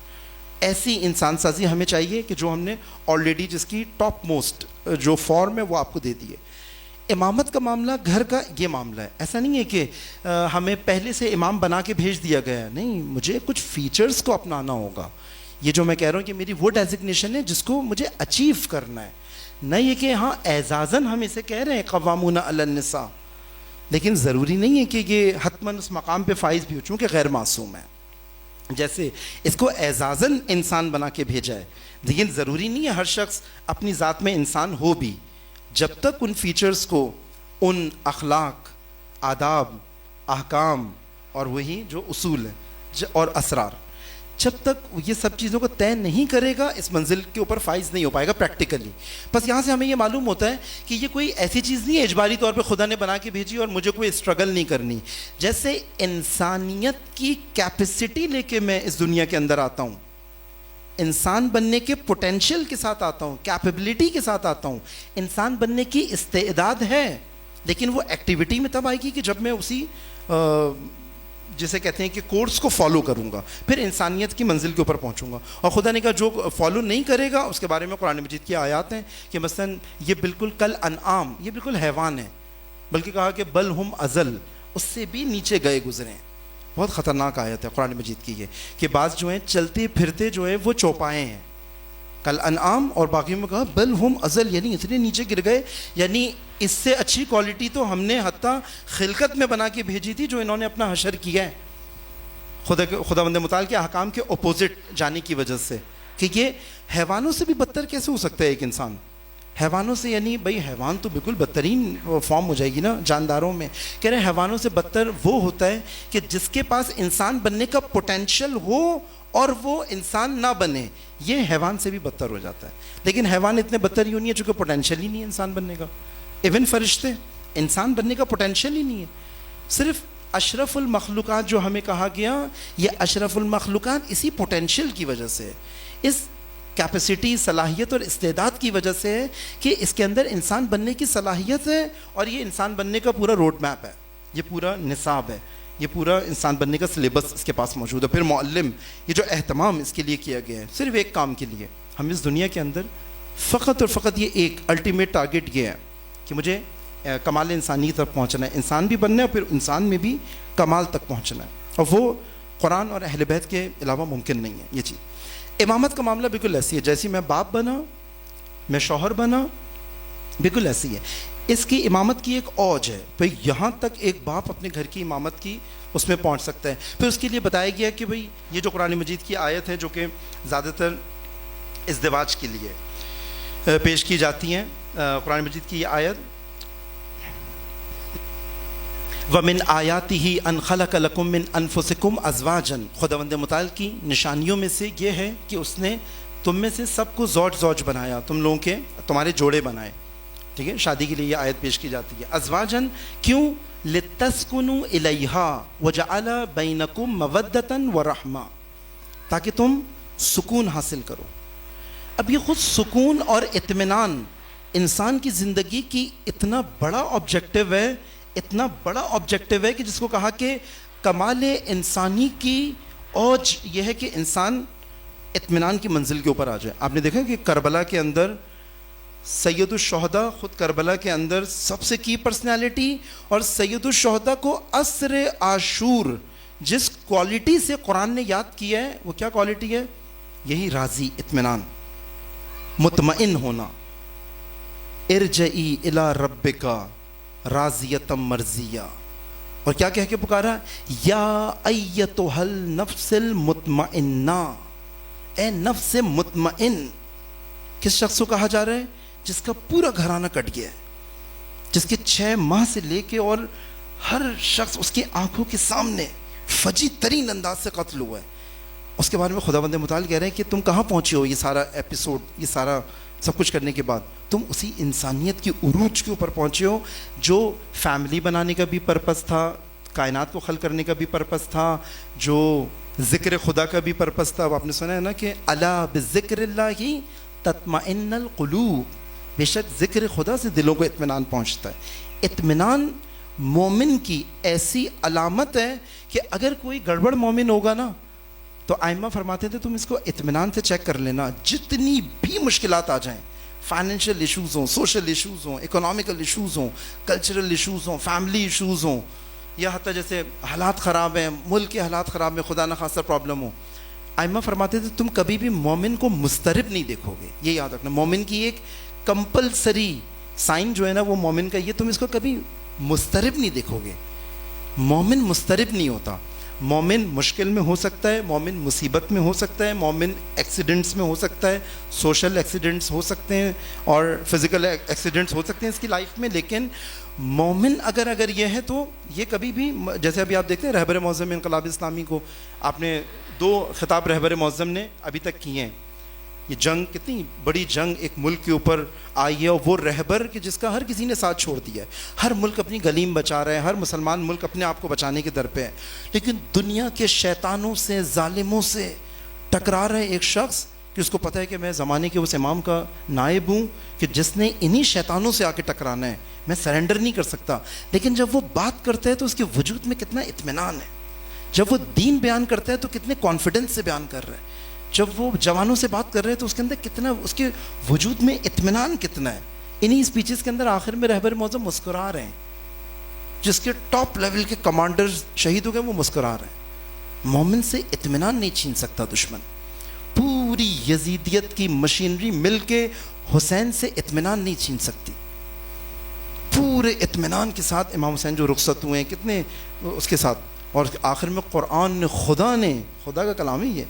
ایسی انسان سازی ہمیں چاہیے کہ جو ہم نے آلریڈی جس کی ٹاپ موسٹ جو فارم ہے وہ آپ کو دے دی ہے. امامت کا معاملہ گھر کا یہ معاملہ ہے, ایسا نہیں ہے کہ ہمیں پہلے سے امام بنا کے بھیج دیا گیا ہے, نہیں, مجھے کچھ فیچرز کو اپنانا ہوگا. یہ جو میں کہہ رہا ہوں کہ میری وہ ڈیزگنیشن ہے جس کو مجھے اچیو کرنا ہے, نہ یہ کہ ہاں اعزازاً ہم اسے کہہ رہے ہیں قوامون علی النساء, لیکن ضروری نہیں ہے کہ یہ حتماً اس مقام پہ فائز بھی ہو چونکہ غیر معصوم ہے. جیسے اس کو اعزازاً انسان بنا کے بھیجا ہے، لیکن ضروری نہیں ہے ہر شخص اپنی ذات میں انسان ہو بھی، جب تک ان فیچرز کو، ان اخلاق، آداب، احکام اور وہی جو اصول ہیں اور اسرار، جب تک یہ سب چیزوں کو طے نہیں کرے گا اس منزل کے اوپر فائز نہیں ہو پائے گا پریکٹیکلی. بس یہاں سے ہمیں یہ معلوم ہوتا ہے کہ یہ کوئی ایسی چیز نہیں ہے اجباری طور پہ خدا نے بنا کے بھیجی اور مجھے کوئی اسٹرگل نہیں کرنی. جیسے انسانیت کی کیپیسٹی لے کے میں اس دنیا کے اندر آتا ہوں، انسان بننے کے پوٹینشیل کے ساتھ آتا ہوں، کیپیبلٹی کے ساتھ آتا ہوں، انسان بننے کی استعداد ہے، لیکن وہ ایکٹیویٹی میں تب آئے گی کہ جب میں اسی جسے کہتے ہیں کہ کورس کو فالو کروں گا، پھر انسانیت کی منزل کے اوپر پہنچوں گا. اور خدا نے کہا جو فالو نہیں کرے گا اس کے بارے میں قرآن مجید کی آیات ہیں کہ مثلا یہ بالکل کل انعام، یہ بالکل حیوان ہے، بلکہ کہا کہ بل ہم ازل، اس سے بھی نیچے گئے گزرے ہیں. بہت خطرناک آیت ہے قرآن مجید کی یہ کہ بعض جو ہیں چلتے پھرتے جو ہے وہ چوپائے ہیں، کل انعام، اور باقی میں کہا بل ہم ازل، یعنی اتنے نیچے گر گئے. یعنی اس سے اچھی کوالٹی تو ہم نے حتیٰ خلقت میں بنا کے بھیجی تھی جو انہوں نے اپنا حشر کیا ہے خداوند متعال کے احکام کے اپوزٹ جانے کی وجہ سے. کہ یہ حیوانوں سے بھی بدتر کیسے ہو سکتا ہے ایک انسان؟ حیوانوں سے یعنی بھائی حیوان تو بالکل بدترین فارم ہو جائے گی نا جانداروں میں. کہہ رہے حیوانوں سے بدتر وہ ہوتا ہے کہ جس کے پاس انسان بننے کا پوٹینشیل ہو اور وہ انسان نہ بنے، یہ حیوان سے بھی بدتر ہو جاتا ہے. لیکن حیوان اتنے بدتر ہی نہیں ہے چونکہ پوٹینشیل ہی نہیں ہے انسان بننے کا. ایون فرشتے، انسان بننے کا پوٹینشیل ہی نہیں ہے. صرف اشرف المخلوقات جو ہمیں کہا گیا، یہ اشرف المخلوقات اسی پوٹینشیل کی وجہ سے، اس کیپیسٹی، صلاحیت اور استعداد کی وجہ سے ہے کہ اس کے اندر انسان بننے کی صلاحیت ہے، اور یہ انسان بننے کا پورا روڈ میپ ہے، یہ پورا نصاب ہے، یہ پورا انسان بننے کا سلیبس اس کے پاس موجود ہے. پھر معلم، یہ جو اہتمام اس کے لیے کیا گیا ہے صرف ایک کام کے لیے. ہم اس دنیا کے اندر فقط اور فقط یہ ایک الٹیمیٹ ٹارگٹ یہ ہے کہ مجھے کمال انسانی کی طرف پہنچنا ہے، انسان بھی بننا ہے اور پھر انسان میں بھی کمال تک پہنچنا ہے. اور وہ قرآن اور اہل بیت کے علاوہ ممکن نہیں ہے یہ چیز. امامت کا معاملہ بالکل ایسی ہے جیسی میں باپ بنا، میں شوہر بنا، بالکل ایسی ہے. اس کی امامت کی ایک اوج ہے، بھئی یہاں تک ایک باپ اپنے گھر کی امامت کی اس میں پہنچ سکتا ہے. پھر اس کے لیے بتایا گیا کہ بھئی یہ جو قرآن مجید کی آیت ہے جو کہ زیادہ تر ازدواج کے لیے پیش کی جاتی ہیں، قرآن مجید کی یہ آیت وَمِنْ آیَاتِهِ أَنْ خَلَقَ لَكُم مِّنْ أَنفُسِكُمْ أَزْوَاجًا، خداوند متعال کی نشانیوں میں سے یہ ہے کہ اس نے تم میں سے سب کو زوج بنایا، تم لوگوں کے تمہارے جوڑے بنائے. ٹھیک ہے، شادی کے لیے یہ آیت پیش کی جاتی ہے. ازواجن کیوں؟ لِتَسْكُنُوا إِلَيْهَا وَجَعَلَ بَيْنَكُمْ مَوَدَّةً وَرَحْمَةً، تاکہ تم سکون حاصل کرو. اب یہ خود سکون اور اطمینان انسان کی زندگی کی اتنا بڑا آبجیکٹو ہے، اتنا بڑا آبجیکٹو ہے کہ جس کو کہا کہ کمال انسانی کی اوج یہ ہے کہ انسان اطمینان کی منزل کے اوپر آ جائے. آپ نے دیکھا کہ کربلا کے اندر سید الشہداء خود کربلا کے اندر سب سے کی پرسنالٹی، اور سید الشہداء کو عصر عاشور جس کوالٹی سے قرآن نے یاد کیا ہے وہ کیا کوالٹی ہے؟ یہی راضی، اطمینان، مطمئن ہونا. ارجعی الی ربک راضیۃ مرضیہ، اور کیا کہہ کے پکارا؟ یا ایتھا النفس المطمئنہ، اے نفس مطمئن. کس شخص کو کہا جا رہا ہے؟ جس کا پورا گھرانہ کٹ گیا ہے، جس کے 6 ماہ سے لے کے اور ہر شخص اس کی آنکھوں کے سامنے فجی ترین انداز سے قتل ہوا ہے. اس کے بارے میں خداوند متعال کہہ رہے ہیں کہ تم کہاں پہنچے ہو؟ یہ سارا ایپیسوڈ، یہ سارا سب کچھ کرنے کے بعد تم اسی انسانیت کی عروج کے اوپر پہنچے ہو جو فیملی بنانے کا بھی پرپس تھا، کائنات کو خلق کرنے کا بھی پرپس تھا، جو ذکر خدا کا بھی پرپس تھا. اب آپ نے سنا ہے نا کہ الا بذکر اللہ تطمئن القلوب، بے شک ذکر خدا سے دلوں کو اطمینان پہنچتا ہے. اطمینان مومن کی ایسی علامت ہے کہ اگر کوئی گڑبڑ مومن ہوگا نا تو ائمہ فرماتے تھے تم اس کو اطمینان سے چیک کر لینا، جتنی بھی مشکلات آ جائیں، فائنینشیل ایشوز ہوں، سوشل ایشوز ہوں، اکنامیکل ایشوز ہوں، کلچرل ایشوز ہوں، فیملی ایشوز ہوں، یا حتیٰ جیسے حالات خراب ہیں، ملک کے حالات خراب میں خدا نخواستہ پرابلم ہو، ائمہ فرماتے تھے تم کبھی بھی مومن کو مضطرب نہیں دیکھو گے. یہ یاد رکھنا، مومن کی ایک کمپلسری سائن جو ہے نا وہ مومن کا یہ، تم اس کو کبھی مضطرب نہیں دیکھو گے. مومن مضطرب نہیں ہوتا. مومن مشکل میں ہو سکتا ہے, مومن مصیبت میں ہو سکتا ہے, مومن ایکسیڈنٹس میں ہو سکتا ہے, سوشل ایکسیڈنٹس ہو سکتے ہیں اور فزیکل ایکسیڈنٹس ہو سکتے ہیں اس کی لائف میں, لیکن مومن اگر یہ ہے تو یہ کبھی بھی, جیسے ابھی آپ دیکھتے ہیں رہبر معظم انقلاب اسلامی کو آپ نے 2 خطاب رہبر معظم نے ابھی تک کیے ہیں. یہ جنگ, کتنی بڑی جنگ ایک ملک کے اوپر آئی ہے, اور وہ رہبر کہ جس کا ہر کسی نے ساتھ چھوڑ دیا ہے. ہر ملک اپنی گلیم بچا رہا ہے, ہر مسلمان ملک اپنے آپ کو بچانے کے در پہ ہے, لیکن دنیا کے شیطانوں سے, ظالموں سے ٹکرا رہا ہے ایک شخص کہ اس کو پتہ ہے کہ میں زمانے کے اس امام کا نائب ہوں کہ جس نے انہی شیطانوں سے آ کے ٹکرانا ہے, میں سرنڈر نہیں کر سکتا. لیکن جب وہ بات کرتا ہے تو اس کے وجود میں کتنا اطمینان ہے, جب وہ دین بیان کرتا ہے تو کتنے کانفیڈنس سے بیان کر رہا ہے, جب وہ جوانوں سے بات کر رہے ہیں تو اس کے اندر کتنا, اس کے وجود میں اطمینان کتنا ہے. انہی اسپیچز کے اندر آخر میں رہبر معظم مسکرا رہے ہیں, جس کے ٹاپ لیول کے کمانڈرز شہید ہو گئے وہ مسکرا رہے ہیں. مومن سے اطمینان نہیں چھین سکتا دشمن. پوری یزیدیت کی مشینری مل کے حسین سے اطمینان نہیں چھین سکتی. پورے اطمینان کے ساتھ امام حسین جو رخصت ہوئے ہیں کتنے اس کے ساتھ, اور آخر میں قرآن نے, خدا کا کلام ہی ہے,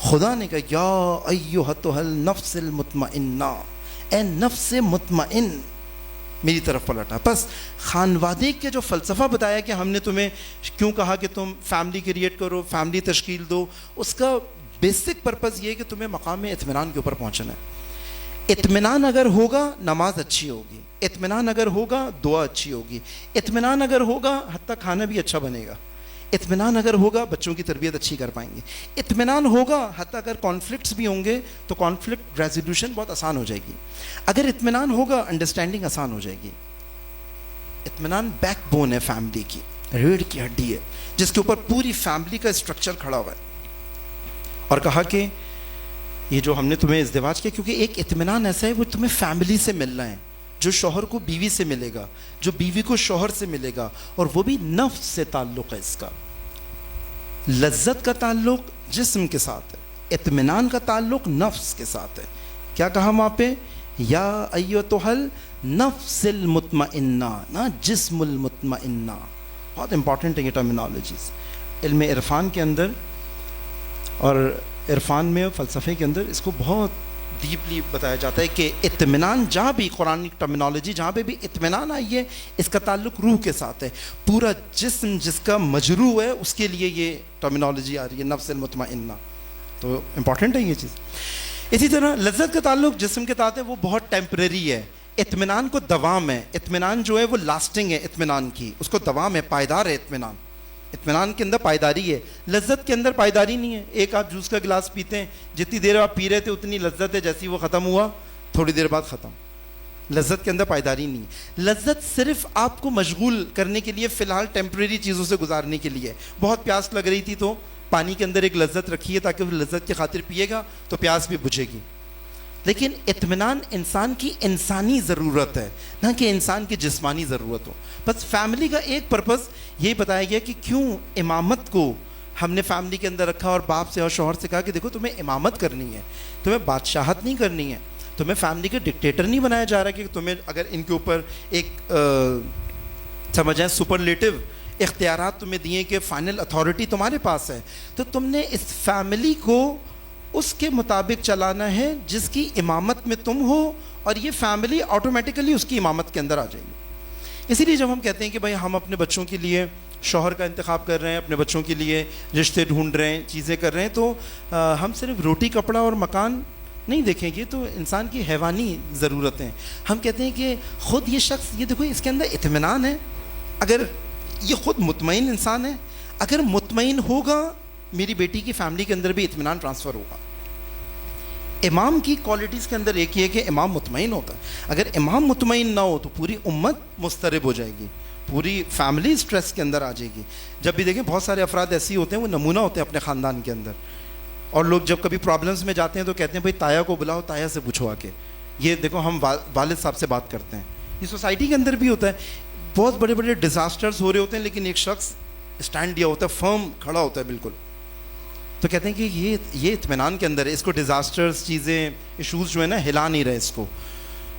خدا نے کہا یا ایھا النفس المطمئنہ, اے نفس مطمئن میری طرف پلٹا. بس خانوادے کے جو فلسفہ بتایا کہ ہم نے تمہیں کیوں کہا کہ تم فیملی کریٹ کرو, فیملی تشکیل دو, اس کا بیسک پرپز یہ ہے کہ تمہیں مقام اطمینان کے اوپر پہنچنا ہے. اطمینان اگر ہوگا نماز اچھی ہوگی, اطمینان اگر ہوگا دعا اچھی ہوگی, اطمینان اگر ہوگا حتیٰ کھانا بھی اچھا بنے گا, اطمینان اگر ہوگا بچوں کی تربیت اچھی کر پائیں گے, اطمینان ہوگا حتیٰ اگر کانفلکٹس بھی ہوں گے تو کانفلکٹ ریزولوشن بہت آسان ہو جائے گی. اگر اطمینان ہوگا انڈرسٹینڈنگ آسان ہو جائے گی. اطمینان بیک بون ہے فیملی کی, ریڑھ کی ہڈی ہے جس کے اوپر پوری فیملی کا اسٹرکچر کھڑا ہوا ہے. اور کہا کہ یہ جو ہم نے تمہیں ازدواج کیا, کیونکہ ایک اطمینان ایسا ہے وہ تمہیں فیملی سے ملنا ہے, جو شوہر کو بیوی سے ملے گا, جو بیوی کو شوہر سے ملے گا, اور وہ بھی نفس سے تعلق ہے. اس کا لذت کا تعلق جسم کے ساتھ ہے, اطمینان کا تعلق نفس کے ساتھ ہے. کیا کہا وہاں پہ, یا ایھا النفس المطمئنہ, نا جسم المطمئنہ. بہت امپورٹنٹ ہے یہ ٹرمینالوجیز علم عرفان کے اندر, اور عرفان میں فلسفے کے اندر اس کو بہت ڈیپلی بتایا جاتا ہے کہ اطمینان, جہاں بھی قرآن ٹرمینالوجی جہاں پہ بھی اطمینان آئی ہے اس کا تعلق روح کے ساتھ ہے. پورا جسم جس کا مجروح ہے اس کے لیے یہ ٹرمینالوجی آ رہی ہے نفس المطمئنہ. تو امپورٹنٹ ہے یہ چیز. اسی طرح لذت کا تعلق جسم کے ساتھ ہے, وہ بہت ٹیمپریری ہے. اطمینان کو دوام ہے, اطمینان جو ہے وہ لاسٹنگ ہے, اطمینان کی اس کو دوام ہے, پائیدار ہے. اطمینان کے اندر پائیداری ہے, لذت کے اندر پائیداری نہیں ہے. ایک آپ جوس کا گلاس پیتے ہیں, جتنی دیر آپ پی رہے تھے اتنی لذت ہے, جیسی وہ ختم ہوا تھوڑی دیر بعد ختم. لذت کے اندر پائیداری نہیں ہے. لذت صرف آپ کو مشغول کرنے کے لیے, فی الحال ٹیمپریری چیزوں سے گزارنے کے لیے. بہت پیاس لگ رہی تھی تو پانی کے اندر ایک لذت رکھی ہے تاکہ وہ لذت کی خاطر پیے گا تو پیاس بھی بجھے گی. لیکن اطمینان انسان کی انسانی ضرورت ہے, نہ کہ انسان کی جسمانی ضرورت ہو. بس فیملی کا ایک پرپز یہی بتایا گیا کہ کیوں امامت کو ہم نے فیملی کے اندر رکھا, اور باپ سے اور شوہر سے کہا کہ دیکھو تمہیں امامت کرنی ہے, تمہیں بادشاہت نہیں کرنی ہے, تمہیں فیملی کا ڈکٹیٹر نہیں بنایا جا رہا کہ تمہیں اگر ان کے اوپر ایک سمجھیں سپرلیٹو اختیارات تمہیں دیے کہ فائنل اتھارٹی تمہارے پاس ہے, تو تم نے اس فیملی کو اس کے مطابق چلانا ہے جس کی امامت میں تم ہو, اور یہ فیملی آٹومیٹیکلی اس کی امامت کے اندر آ جائے گی. اسی لیے جب ہم کہتے ہیں کہ بھائی ہم اپنے بچوں کے لیے شوہر کا انتخاب کر رہے ہیں, اپنے بچوں کے لیے رشتے ڈھونڈ رہے ہیں, چیزیں کر رہے ہیں, تو ہم صرف روٹی کپڑا اور مکان نہیں دیکھیں گے, تو انسان کی حیوانی ضرورتیں. ہم کہتے ہیں کہ خود یہ شخص, یہ دیکھو اس کے اندر اطمینان ہے, اگر یہ خود مطمئن انسان ہے, اگر مطمئن ہوگا میری بیٹی کی فیملی کے اندر بھی اطمینان ٹرانسفر ہوگا. امام کی کوالٹیز کے اندر ایک یہ ہے کہ امام مطمئن ہوتا ہے. اگر امام مطمئن نہ ہو تو پوری امت مضطرب ہو جائے گی, پوری فیملی سٹریس کے اندر آ جائے گی. جب بھی دیکھیں بہت سارے افراد ایسے ہوتے ہیں, وہ نمونہ ہوتے ہیں اپنے خاندان کے اندر, اور لوگ جب کبھی پرابلمس میں جاتے ہیں تو کہتے ہیں بھائی تایا کو بلاؤ, تایا سے پوچھو آ کے, یہ دیکھو ہم والد صاحب سے بات کرتے ہیں. یہ سوسائٹی کے اندر بھی ہوتا ہے, بہت بڑے بڑے ڈیزاسٹرز ہو رہے ہوتے ہیں لیکن ایک شخص اسٹینڈ دیا ہوتا ہے, فرم کھڑا ہوتا ہے بالکل, تو کہتے ہیں کہ یہ اطمینان کے اندر ہے, اس کو ڈیزاسٹرز چیزیں ایشوز جو ہے نا ہلا نہیں رہے اس کو,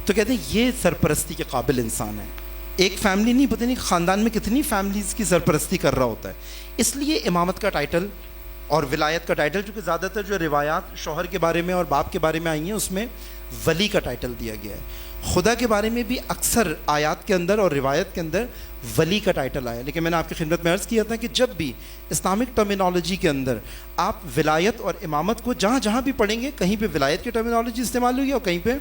تو کہتے ہیں یہ سرپرستی کے قابل انسان ہے, ایک فیملی نہیں، پتہ نہیں خاندان میں کتنی فیملیز کی سرپرستی کر رہا ہوتا ہے. اس لیے امامت کا ٹائٹل اور ولایت کا ٹائٹل، چونکہ زیادہ تر جو روایات شوہر کے بارے میں اور باپ کے بارے میں آئی ہیں اس میں ولی کا ٹائٹل دیا گیا ہے. خدا کے بارے میں بھی اکثر آیات کے اندر اور روایت کے اندر ولی کا ٹائٹل آیا. لیکن میں نے آپ کی خدمت میں عرض کیا تھا کہ جب بھی اسلامک ٹرمینالوجی کے اندر آپ ولایت اور امامت کو جہاں جہاں بھی پڑھیں گے، کہیں پہ ولایت کی ٹرمینالوجی استعمال ہوئی اور کہیں پہ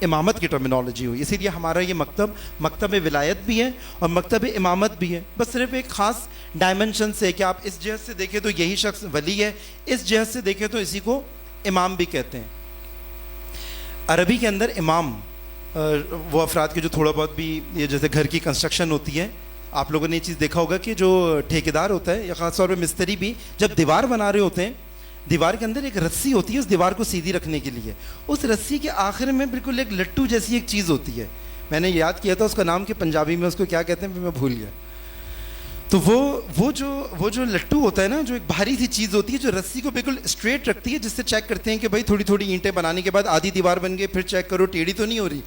امامت کی ٹرمینالوجی ہوئی. اسی لیے ہمارا یہ مکتب ولایت بھی ہے اور مکتب امامت بھی ہے. بس صرف ایک خاص ڈائمنشن سے کہ آپ اس جہت سے دیکھیں تو یہی شخص ولی ہے، اس جہت سے دیکھیں تو اسی کو امام بھی کہتے ہیں. عربی کے اندر امام وہ افراد کے جو تھوڑا بہت بھی یہ جیسے گھر کی کنسٹرکشن ہوتی ہے، آپ لوگوں نے یہ چیز دیکھا ہوگا کہ جو ٹھیکیدار ہوتا ہے یا خاص طور پہ مستری بھی جب دیوار بنا رہے ہوتے ہیں، دیوار کے اندر ایک رسی ہوتی ہے اس دیوار کو سیدھی رکھنے کے لیے. اس رسی کے آخر میں بالکل ایک لٹو جیسی ایک چیز ہوتی ہے. میں نے یاد کیا تھا اس کا نام کہ پنجابی میں اس کو کیا کہتے ہیں، پھر میں بھول گیا. تو وہ جو لٹو ہوتا ہے نا، جو ایک بھاری سی چیز ہوتی ہے جو رسی کو بالکل اسٹریٹ رکھتی ہے، جس سے چیک کرتے ہیں کہ بھائی تھوڑی تھوڑی اینٹیں بنانے کے بعد آدھی دیوار بن گئی، پھر چیک کرو ٹیڑھی تو نہیں ہو رہی.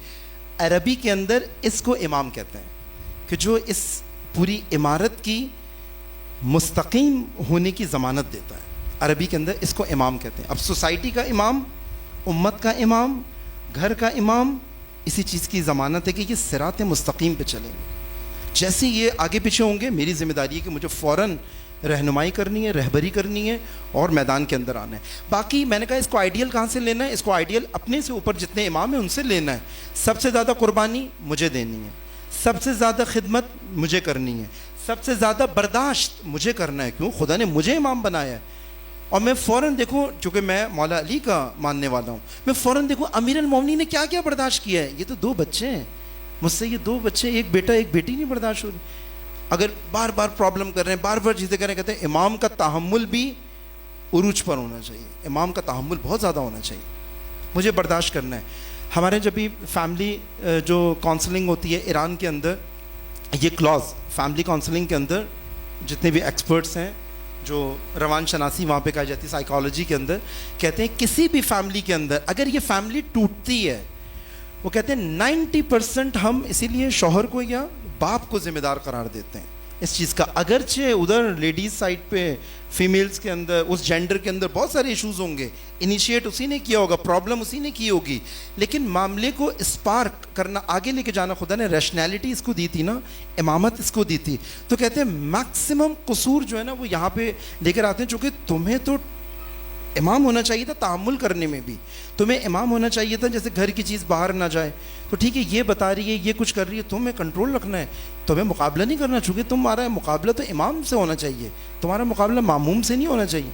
عربی کے اندر اس کو امام کہتے ہیں کہ جو اس پوری عمارت کی مستقیم ہونے کی ضمانت دیتا ہے. عربی کے اندر اس کو امام کہتے ہیں. اب سوسائٹی کا امام، امت کا امام، گھر کا امام اسی چیز کی ضمانت ہے کہ یہ صراط مستقیم پہ چلیں گے. جیسے یہ آگے پیچھے ہوں گے، میری ذمہ داری ہے کہ مجھے فوراً رہنمائی کرنی ہے، رہبری کرنی ہے اور میدان کے اندر آنا ہے. باقی میں نے کہا اس کو آئیڈیل کہاں سے لینا ہے؟ اس کو آئیڈیل اپنے سے اوپر جتنے امام ہیں ان سے لینا ہے. سب سے زیادہ قربانی مجھے دینی ہے، سب سے زیادہ خدمت مجھے کرنی ہے، سب سے زیادہ برداشت مجھے کرنا ہے. کیوں؟ خدا نے مجھے امام بنایا ہے. اور میں فوراً دیکھوں، چونکہ میں مولا علی کا ماننے والا ہوں، میں فوراً دیکھوں امیر المومنین نے کیا کیا برداشت کیا ہے. یہ تو 2 بچے ہیں، مجھ سے یہ 2 بچے، ایک بیٹا ایک بیٹی نہیں برداشت ہو رہی. اگر بار بار پرابلم کر رہے ہیں، بار بار چیزیں کر رہے ہیں، کہتے ہیں امام کا تحمل بھی عروج پر ہونا چاہیے. امام کا تحمل بہت زیادہ ہونا چاہیے، مجھے برداشت کرنا ہے. ہمارے جب بھی فیملی جو کاؤنسلنگ ہوتی ہے ایران کے اندر، یہ کلاز فیملی کاؤنسلنگ کے اندر جتنے بھی ایکسپرٹس ہیں جو روان شناسی وہاں پہ کہی جاتی ہے، سائیکالوجی کے اندر، کہتے ہیں کسی بھی فیملی کے اندر اگر یہ فیملی ٹوٹتی ہے، وہ کہتے ہیں 90% ہم اسی لیے شوہر کو یا باپ کو ذمہ دار قرار دیتے ہیں اس چیز کا. اگرچہ ادھر لیڈیز سائڈ پہ فیمیلز کے اندر اس جینڈر کے اندر بہت سارے ایشوز ہوں گے، انیشیٹ اسی نے کیا ہوگا، پرابلم اسی نے کی ہوگی، لیکن معاملے کو اسپارک کرنا، آگے لے کے جانا، خدا نے ریشنیلٹی اس کو دی تھی نا، امامت اس کو دی تھی. تو کہتے ہیں میکسیمم قصور جو ہے نا وہ یہاں پہ لے کر آتے ہیں. چونکہ تمہیں تو امام ہونا چاہیے تھا تحمل کرنے میں بھی، تمہیں امام ہونا چاہیے تھا جیسے گھر کی چیز باہر نہ جائے. تو ٹھیک ہے یہ بتا رہی ہے، یہ کچھ کر رہی ہے، تمہیں کنٹرول رکھنا ہے، تمہیں مقابلہ نہیں کرنا. چونکہ تمہارا مقابلہ تو امام سے ہونا چاہیے، تمہارا مقابلہ معموم سے نہیں ہونا چاہیے.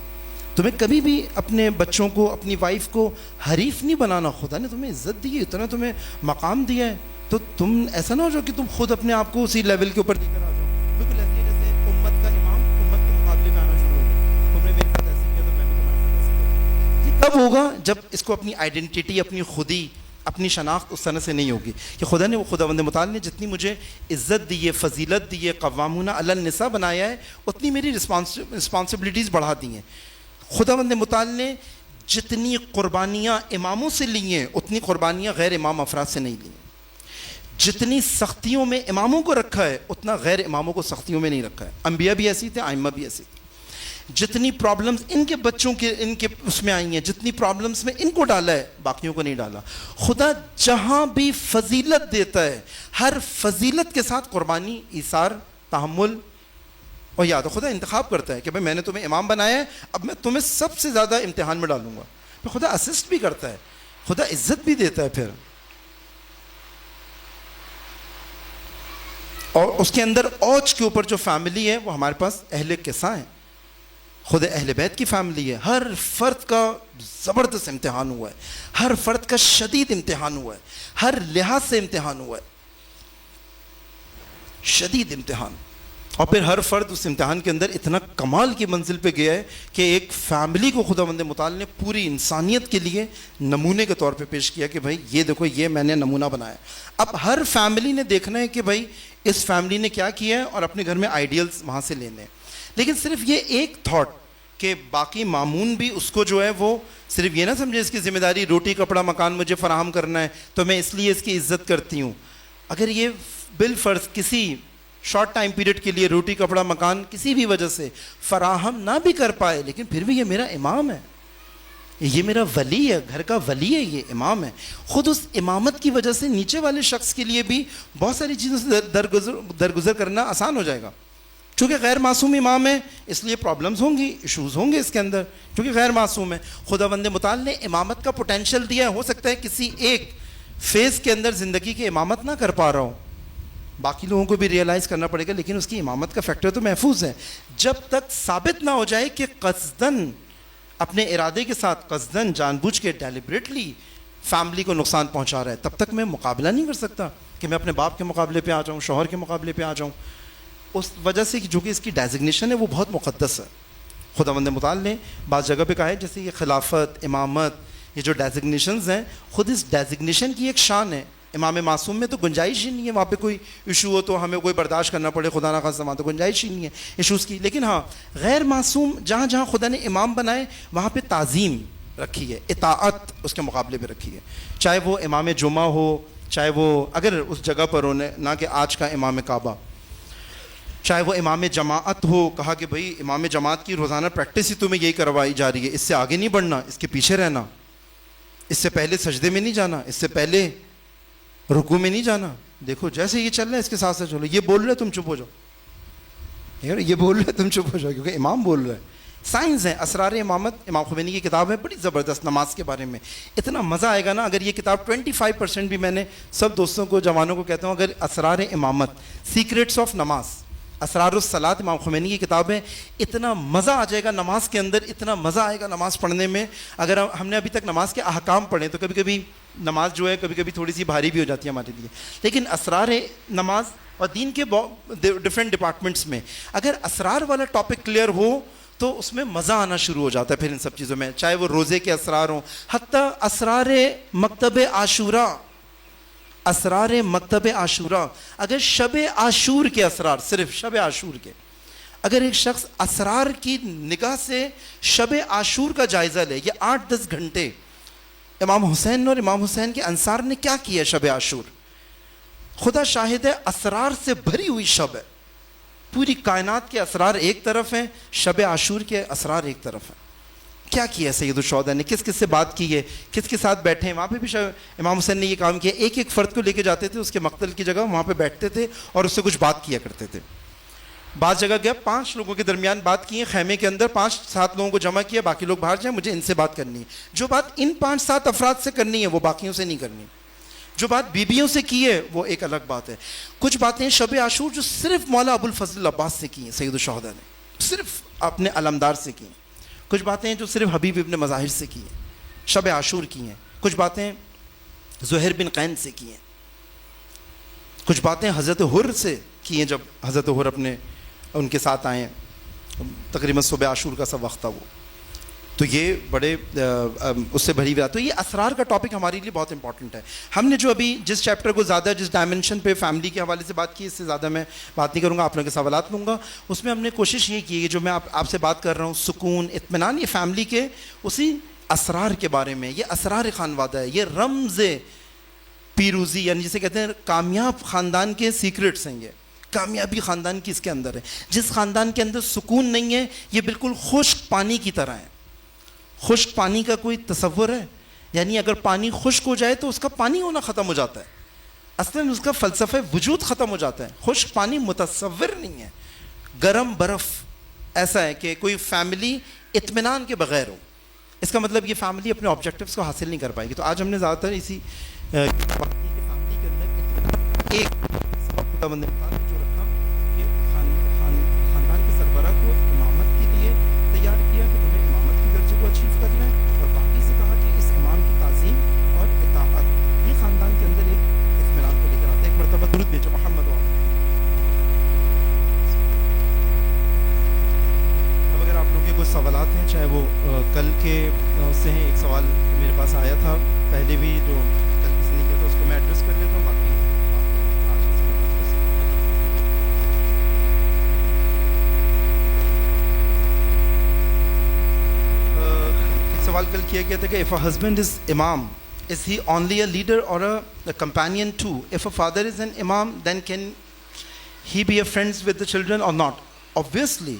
تمہیں کبھی بھی اپنے بچوں کو، اپنی وائف کو حریف نہیں بنانا. خدا نے تمہیں عزت دی ہے، اتنا تمہیں مقام دیا ہے، تو تم ایسا نہ ہو جاؤ کہ تم خود اپنے آپ کو اسی لیول کے اوپر لے کر آ جاؤ. بالکل ایسے جیسے امت کا امام امت کے مقابلے میں آنا شروع ہو گیا، تم نے میرے ساتھ ایسے کیا تو میں بھی تمہارے ساتھ ایسے کروں. یہ کب ہوگا؟ جب اس کو اپنی آئیڈینٹی، اپنی خودی، اپنی شناخت اس طرح سے نہیں ہوگی کہ خدا نے، وہ خداوند متعال نے جتنی مجھے عزت دی ہے، فضیلت دی ہے، قوامون علی النساء بنایا ہے، اتنی میری رسپانسبلٹیز بڑھا دی ہیں. خداوند متعال نے جتنی قربانیاں اماموں سے لی ہیں اتنی قربانیاں غیر امام افراد سے نہیں لی. جتنی سختیوں میں اماموں کو رکھا ہے اتنا غیر اماموں کو سختیوں میں نہیں رکھا ہے. انبیاء بھی ایسی تھے، ائمہ بھی ایسی تھے. جتنی پرابلمز ان کے بچوں کے ان کے اس میں آئی ہیں، جتنی پرابلمز میں ان کو ڈالا ہے باقیوں کو نہیں ڈالا. خدا جہاں بھی فضیلت دیتا ہے ہر فضیلت کے ساتھ قربانی، ایثار، تحمل اور یاد. خدا انتخاب کرتا ہے کہ بھائی میں نے تمہیں امام بنایا ہے، اب میں تمہیں سب سے زیادہ امتحان میں ڈالوں گا. پھر خدا اسسٹ بھی کرتا ہے، خدا عزت بھی دیتا ہے. پھر اور اس کے اندر اوج کے اوپر جو فیملی ہے وہ ہمارے پاس اہل قصہ ہیں. خود اہل بیت کی فیملی ہے. ہر فرد کا زبردست امتحان ہوا ہے، ہر فرد کا شدید امتحان ہوا ہے، ہر لحاظ سے امتحان ہوا ہے، شدید امتحان. اور پھر ہر فرد اس امتحان کے اندر اتنا کمال کی منزل پہ گیا ہے کہ ایک فیملی کو خداوند متعال نے پوری انسانیت کے لیے نمونے کے طور پہ پیش کیا کہ بھائی یہ دیکھو، یہ میں نے نمونہ بنایا. اب ہر فیملی نے دیکھنا ہے کہ بھائی اس فیملی نے کیا کیا ہے اور اپنے گھر میں آئیڈیلز وہاں سے لینے ہیں. لیکن صرف یہ ایک تھاٹ کہ باقی مامون بھی اس کو جو ہے وہ صرف یہ نہ سمجھے اس کی ذمہ داری روٹی کپڑا مکان مجھے فراہم کرنا ہے تو میں اس لیے اس کی عزت کرتی ہوں. اگر یہ بالفرض کسی شارٹ ٹائم پیریڈ کے لیے روٹی کپڑا مکان کسی بھی وجہ سے فراہم نہ بھی کر پائے، لیکن پھر بھی یہ میرا امام ہے، یہ میرا ولی ہے، گھر کا ولی ہے، یہ امام ہے. خود اس امامت کی وجہ سے نیچے والے شخص کے لیے بھی بہت ساری چیزوں سے درگزر کرنا آسان ہو جائے گا. چونکہ غیر معصوم امام ہے اس لیے پرابلمز ہوں گی، ایشوز ہوں گے اس کے اندر، کیونکہ غیر معصوم ہے. خداوند متعال نے امامت کا پوٹینشیل دیا ہے، ہو سکتا ہے کسی ایک فیز کے اندر زندگی کی امامت نہ کر پا رہا ہوں، باقی لوگوں کو بھی ریئلائز کرنا پڑے گا، لیکن اس کی امامت کا فیکٹر تو محفوظ ہے. جب تک ثابت نہ ہو جائے کہ قصداً اپنے ارادے کے ساتھ قصداً جان بوجھ کے ڈیلیبریٹلی فیملی کو نقصان پہنچا رہا ہے، تب تک میں مقابلہ نہیں کر سکتا کہ میں اپنے باپ کے مقابلے پہ آ جاؤں، شوہر کے مقابلے پہ آ جاؤں. اس وجہ سے جو کہ اس کی ڈیزگنیشن ہے وہ بہت مقدس ہے. خداوند متعال نے بعض جگہ پہ کہا ہے جیسے یہ خلافت، امامت، یہ جو ڈیزگنیشنز ہیں خود اس ڈیزگنیشن کی ایک شان ہے. امام معصوم میں تو گنجائش ہی نہیں ہے وہاں پہ کوئی ایشو ہو تو ہمیں کوئی برداشت کرنا پڑے، خدا نہ خاصہ وہاں تو گنجائش ہی نہیں ہے ایشوز کی. لیکن ہاں غیر معصوم جہاں جہاں خدا نے امام بنائے وہاں پہ تعظیم رکھی ہے، اطاعت اس کے مقابلے پہ رکھی ہے. چاہے وہ امام جمعہ ہو، چاہے وہ اگر اس جگہ پر ہو نہ کہ آج کا امام کعبہ، چاہے وہ امام جماعت ہو. کہا کہ بھائی امام جماعت کی روزانہ پریکٹس ہی تمہیں یہی کروائی جا رہی ہے، اس سے آگے نہیں بڑھنا، اس کے پیچھے رہنا، اس سے پہلے سجدے میں نہیں جانا، اس سے پہلے رکوع میں نہیں جانا. دیکھو جیسے یہ چل رہا ہے اس کے ساتھ چلو، یہ بول رہے تم چپ ہو جاؤ، یہ بول رہے تم چپ ہو جاؤ، کیونکہ امام بول رہا ہے. سائنس ہے، اسرار امامت امام خمینی کی کتاب ہے، بڑی زبردست نماز کے بارے میں. اتنا مزہ آئے گا نا اگر یہ کتاب 25% بھی میں نے سب دوستوں کو جوانوں کو کہتا ہوں، اگر اسرار امامت سیکریٹس آف نماز اسرار الصلاۃ امام خمینی کی کتاب ہے، اتنا مزہ آ جائے گا نماز کے اندر، اتنا مزہ آئے گا نماز پڑھنے میں. اگر ہم نے ابھی تک نماز کے احکام پڑھے تو کبھی کبھی نماز جو ہے کبھی کبھی تھوڑی سی بھاری بھی ہو جاتی ہے ہمارے لیے، لیکن اسرار نماز اور دین کے ڈفرینٹ ڈپارٹمنٹس میں اگر اسرار والا ٹاپک کلیئر ہو تو اس میں مزہ آنا شروع ہو جاتا ہے پھر ان سب چیزوں میں. چاہے وہ روزے کے اسرار ہوں، حتیٰ اسرار مکتب عاشورہ، اسرار مکتب عاشورہ، اگر شب عاشور کے اسرار، صرف شب عاشور کے، اگر ایک شخص اسرار کی نگاہ سے شب عاشور کا جائزہ لے، یہ 8-10 گھنٹے امام حسین اور امام حسین کے انصار نے کیا کیا شب عاشور، خدا شاہد ہے اسرار سے بھری ہوئی شب ہے. پوری کائنات کے اسرار ایک طرف ہیں، شب عاشور کے اسرار ایک طرف ہیں. کیا کیا سید الشہداء نے، کس کس سے بات کی ہے، کس کے ساتھ بیٹھے ہیں. وہاں پہ بھی امام حسین نے یہ کام کیا، ایک ایک فرد کو لے کے جاتے تھے اس کے مقتل کی جگہ، وہاں پہ بیٹھتے تھے اور اس سے کچھ بات کیا کرتے تھے. بعض جگہ گیا 5 لوگوں کے درمیان بات کی ہے، خیمے کے اندر 5-7 لوگوں کو جمع کیا، باقی لوگ باہر جائیں، مجھے ان سے بات کرنی ہے. جو بات ان 5-7 افراد سے کرنی ہے وہ باقیوں سے نہیں کرنی. جو بات بیویوں سے کی ہے وہ ایک الگ بات ہے. کچھ باتیں شب عاشور جو صرف مولا ابو الفضل عباس سے کی ہیں سید الشہداء نے، صرف اپنے علمدار سے کی ہیں. کچھ باتیں جو صرف حبیب ابن مظاہر سے کی ہیں، شب عاشور کی ہیں. کچھ باتیں زہیر بن قین سے کی ہیں. کچھ باتیں حضرت حر سے کی ہیں جب حضرت حر اپنے ان کے ساتھ آئے ہیں، تقریباً صبح عاشور کا سب وقت تھا وہ. تو یہ بڑے اس سے بھری ہوئی بات. تو یہ اسرار کا ٹاپک ہمارے لیے بہت امپورٹنٹ ہے. ہم نے جو ابھی جس چیپٹر کو زیادہ جس ڈائمنشن پہ فیملی کے حوالے سے بات کی، اس سے زیادہ میں بات نہیں کروں گا، آپ لوگوں کے سوالات لوں گا. اس میں ہم نے کوشش یہ کی ہے جو میں آپ سے بات کر رہا ہوں، سکون، اطمینان، یہ فیملی کے اسی اسرار کے بارے میں. یہ اسرار خانوادہ ہے، یہ رمز پیروزی، یعنی جسے کہتے ہیں کامیاب خاندان کے سیکرٹس ہیں. یہ کامیابی خاندان کی اس کے اندر ہے. جس خاندان کے اندر سکون نہیں ہے یہ بالکل خشک پانی کی طرح ہے. خشک پانی کا کوئی تصور ہے؟ یعنی اگر پانی خشک ہو جائے تو اس کا پانی ہونا ختم ہو جاتا ہے، اصل میں اس کا فلسفہ وجود ختم ہو جاتا ہے. خشک پانی متصور نہیں ہے. گرم برف ایسا ہے کہ کوئی فیملی اطمینان کے بغیر ہو، اس کا مطلب یہ فیملی اپنے آبجیکٹیوز کو حاصل نہیں کر پائے گی. تو آج ہم نے زیادہ تر اسی فیملی کے اندر ایک سبق خدا بندے جو رکھا کہ خاندان کے سربراہ کو امامت کے لیے تیار کیا کہ تمہیں امامت کے درجے کو اچیو کرنا ہے، اور باقی سے کہا کہ اس امام کی تعظیم اور اطاعت یہ خاندان کے اندر ایک اطمینان کو لے کر آتا ہے. ایک مرتبہ درود بھیجو محمد و اب اگر آپ لوگوں کے کوئی سوالات ہیں، چاہے وہ کل کے سے ہیں. ایک سوال میرے پاس آیا تھا پہلے بھی جو کل کسی نے کیا تھا، اس کو میں ایڈریس کر لیتا ہوں. باقی سوال کل کیا گیا تھا کہ if a husband is imam is he only a leader or a companion too? If a father is an imam, then can he be a friends with the children or not? Obviously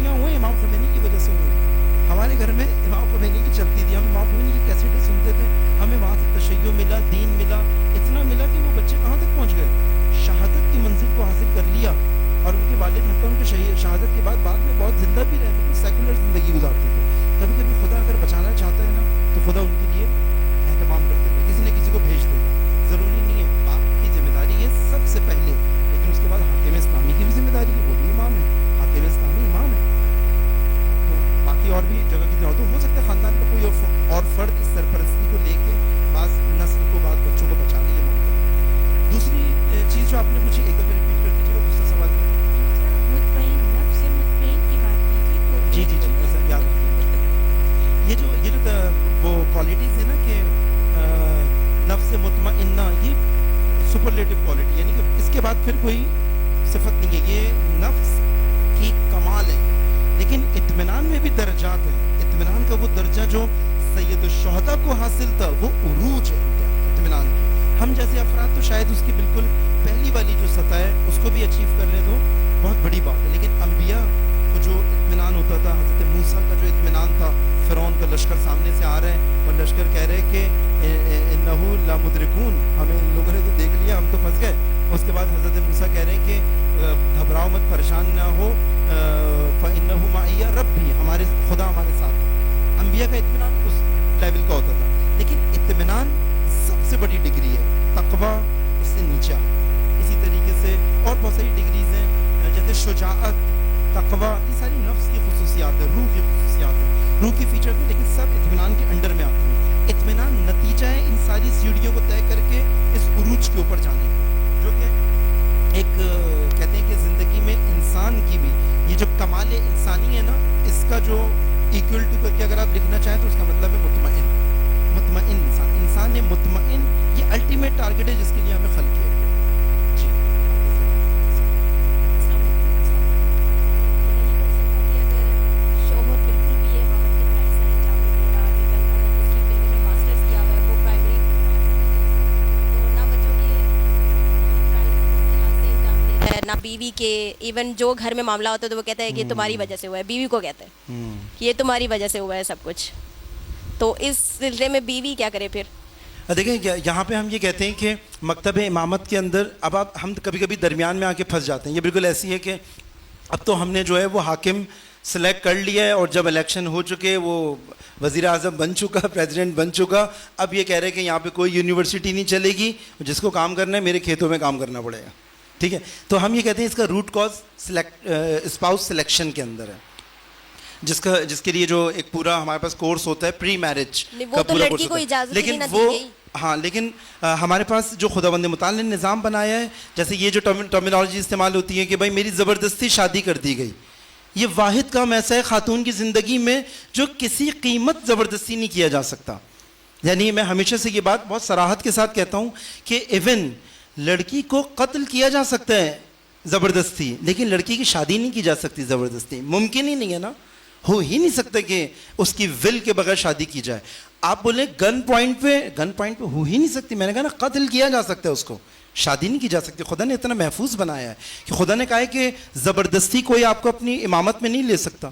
شیعہ ہوئے امام Khomeini کی وجہ سے ہوئے. ہمارے گھر میں امام خمینی کی چلتی تھی, ہم امام خمینی کی کیسٹیں سنتے تھے, ہمیں وہاں سے تشیع ملا, دین ملا, اتنا ملا کہ وہ بچے کہاں تک پہنچ گئے, شہادت کی منزل کو حاصل کر لیا. اور ان کے والد حتیٰ ان کے شہادت کے بعد میں بہت زندہ بھی رہے, لیکن سیکولر زندگی گزارتے تھے. کبھی کبھی خدا اگر بچانا چاہتا ہے نا تو خدا ان کے لیے اہتمام کر دیتا ہے, کسی نہ کسی کو بھیج دیتا. ضروری نہیں ہے, باپ کی ذمہ داری ہے سب سے پہلے, لیکن اس کے بعد حاکم اسلامی کی بھی ذمہ داری ہے, وہ بھی امام ہے, حاکم اسلامی امام ہے. تو باقی اور بھی جگہ کی ضرورت ہو سکتا ہے خاندان کا کوئی اور فرد اس سرپرستی کو لے کے بعض نسل کو بعض بچوں کو بچانے کے ممکن. دوسری چیز جو آپ نے مجھے ایک دفعہ ریپیٹ کر دیجیے گا, دوسرا سوال کیا؟ مطمئن نفس سے مطمئن کی بات کیجیے تو جی جی جی ایسا یاد رکھیں. یہ جو وہ کوالٹیز ہے نا کہ نفس مطمئنہ, یہ سپرلیٹو کوالٹی, یعنی کہ اس کے بعد پھر کوئی صفت نہیں ہے, یہ نفس کی کمال ہے. لیکن اطمینان میں بھی درجات ہیں. اطمینان کا وہ درجہ جو سید الشہداء کو حاصل تھا وہ عروج ہے اطمینان کی. ہم جیسے افراد تو شاید اس کی بالکل پہلی والی جو سطح ہے اس کو بھی اچیو کر لیں تو بہت بڑی بات ہے. لیکن انبیاء کو جو اطمینان ہوتا تھا, حضرت موسیٰ کا جو اطمینان تھا, فرعون کا لشکر سامنے سے آ رہے ہیں اور لشکر کہہ رہے کہ انہو لامدرکون, ہمیں ان لوگوں نے تو دیکھ لیا, ہم تو پھنس گئے. اس کے بعد حضرت موسیٰ کہہ رہے ہیں کہ گھبراؤ مت, پریشان نہ ہو, فإنہ معی ربی, ہمارے خدا ہمارے ساتھ ہے. انبیاء کا اطمینان اس لیول کا ہوتا تھا. لیکن اطمینان سب سے بڑی ڈگری ہے, تقویٰ اس سے نیچے آتا ہے. اسی طریقے سے اور بہت ساری ڈگریز ہیں, جیسے شجاعت, تقویٰ, یہ ساری نفس کی خصوصیات ہیں, روح کی خصوصیات ہیں, روح کی فیچرز ہیں, لیکن سب اطمینان کے انڈر میں آتی ہیں. اطمینان نتیجہ ہے ان ساری سیڑھیوں کو طے کر کے اس عروج کے اوپر جانے کا, جو کہ ایک کہتے ہیں کہ زندگی میں انسان کی بھی یہ جو کمال انسانی ہے نا, اس کا جو ایکول ٹو کر کے اگر آپ لکھنا چاہیں تو اس کا مطلب ہے مطمئن. مطمئن انسان, انسان ہے مطمئن, یہ الٹیمیٹ ٹارگیٹ ہے جس کے لیے ہمیں خلق کیا گیا. جی نہ بیوی کے, ایون جو گھر میں معاملہ ہوتا ہے تو وہ کہتا ہے کہ تمہاری وجہ سے ہوا ہے, بیوی کو کہتا ہے کہ یہ تمہاری وجہ سے ہوا ہے سب کچھ. تو اس سلسلے میں بیوی کیا کرے پھر؟ دیکھیں یہاں پہ ہم یہ کہتے ہیں کہ مکتب امامت کے اندر اب ہم کبھی کبھی درمیان میں آ کے پھنس جاتے ہیں. یہ بالکل ایسی ہے کہ اب تو ہم نے جو ہے وہ حاکم سلیکٹ کر لیا ہے, اور جب الیکشن ہو چکے, وہ وزیر اعظم بن چکا, پریزیڈنٹ بن چکا, اب یہ کہہ رہے ہیں کہ یہاں پہ کوئی یونیورسٹی نہیں چلے گی, جس کو کام کرنا ہے میرے کھیتوں میں کام کرنا پڑے گا. ٹھیک ہے, تو ہم یہ کہتے ہیں اس کا روٹ کاز اسپاؤس سلیکشن کے اندر ہے, جس کے لیے جو ایک پورا ہمارے پاس کورس ہوتا ہے پری میرج کا پورا کورس ہوتا ہے. لیکن وہ ہاں, لیکن ہمارے پاس جو خداوند متعال نے نظام بنایا ہے, جیسے یہ جو ٹرمینالوجی استعمال ہوتی ہے کہ بھائی میری زبردستی شادی کر دی گئی, یہ واحد کام ایسا ہے خاتون کی زندگی میں جو کسی قیمت زبردستی نہیں کیا جا سکتا. یعنی میں ہمیشہ سے یہ بات بہت صراحت کے ساتھ کہتا ہوں کہ ایون لڑکی کو قتل کیا جا سکتا ہے زبردستی, لیکن لڑکی کی شادی نہیں کی جا سکتی زبردستی. ممکن ہی نہیں ہے نا, ہو ہی نہیں سکتا کہ اس کی ول کے بغیر شادی کی جائے. آپ بولے گن پوائنٹ پہ ہو ہی نہیں سکتی. میں نے کہا نا قتل کیا جا سکتا ہے, اس کو شادی نہیں کی جا سکتی. خدا نے اتنا محفوظ بنایا ہے کہ خدا نے کہا ہے کہ زبردستی کوئی آپ کو اپنی امامت میں نہیں لے سکتا,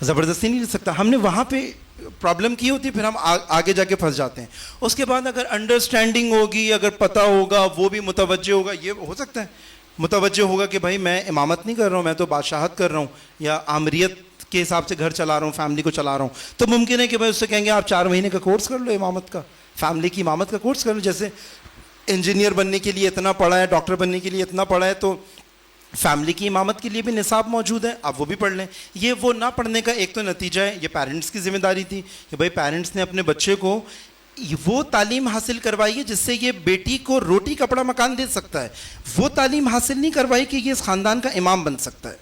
زبردستی نہیں لے سکتا. ہم نے وہاں پہ پرابلم کی ہوتی, پھر ہم آگے جا کے پھنس جاتے ہیں. اس کے بعد اگر انڈرسٹینڈنگ ہوگی, اگر پتہ ہوگا, وہ بھی متوجہ ہوگا, یہ ہو سکتا ہے متوجہ ہوگا کہ بھائی میں امامت نہیں کر رہا ہوں, میں تو بادشاہت کر رہا ہوں, یا آمریت کے حساب سے گھر چلا رہا ہوں, فیملی کو چلا رہا ہوں. تو ممکن ہے کہ بھائی اس سے کہیں گے آپ 4 مہینے کا کورس کر لو امامت کا, فیملی کی امامت کا کورس کر لو. جیسے انجینئر بننے کے لیے اتنا پڑھا ہے, ڈاکٹر بننے کے لیے اتنا پڑھا ہے, تو فیملی کی امامت کے لیے بھی نصاب موجود ہے, آپ وہ بھی پڑھ لیں. یہ وہ نہ پڑھنے کا ایک تو نتیجہ ہے, یہ پیرنٹس کی ذمہ داری تھی کہ بھائی پیرنٹس نے اپنے بچے کو وہ تعلیم حاصل کروائی ہے جس سے یہ بیٹی کو روٹی کپڑا مکان دے سکتا ہے. وہ تعلیم حاصل نہیں کروائی کہ یہ اس خاندان کا امام بن سکتا ہے.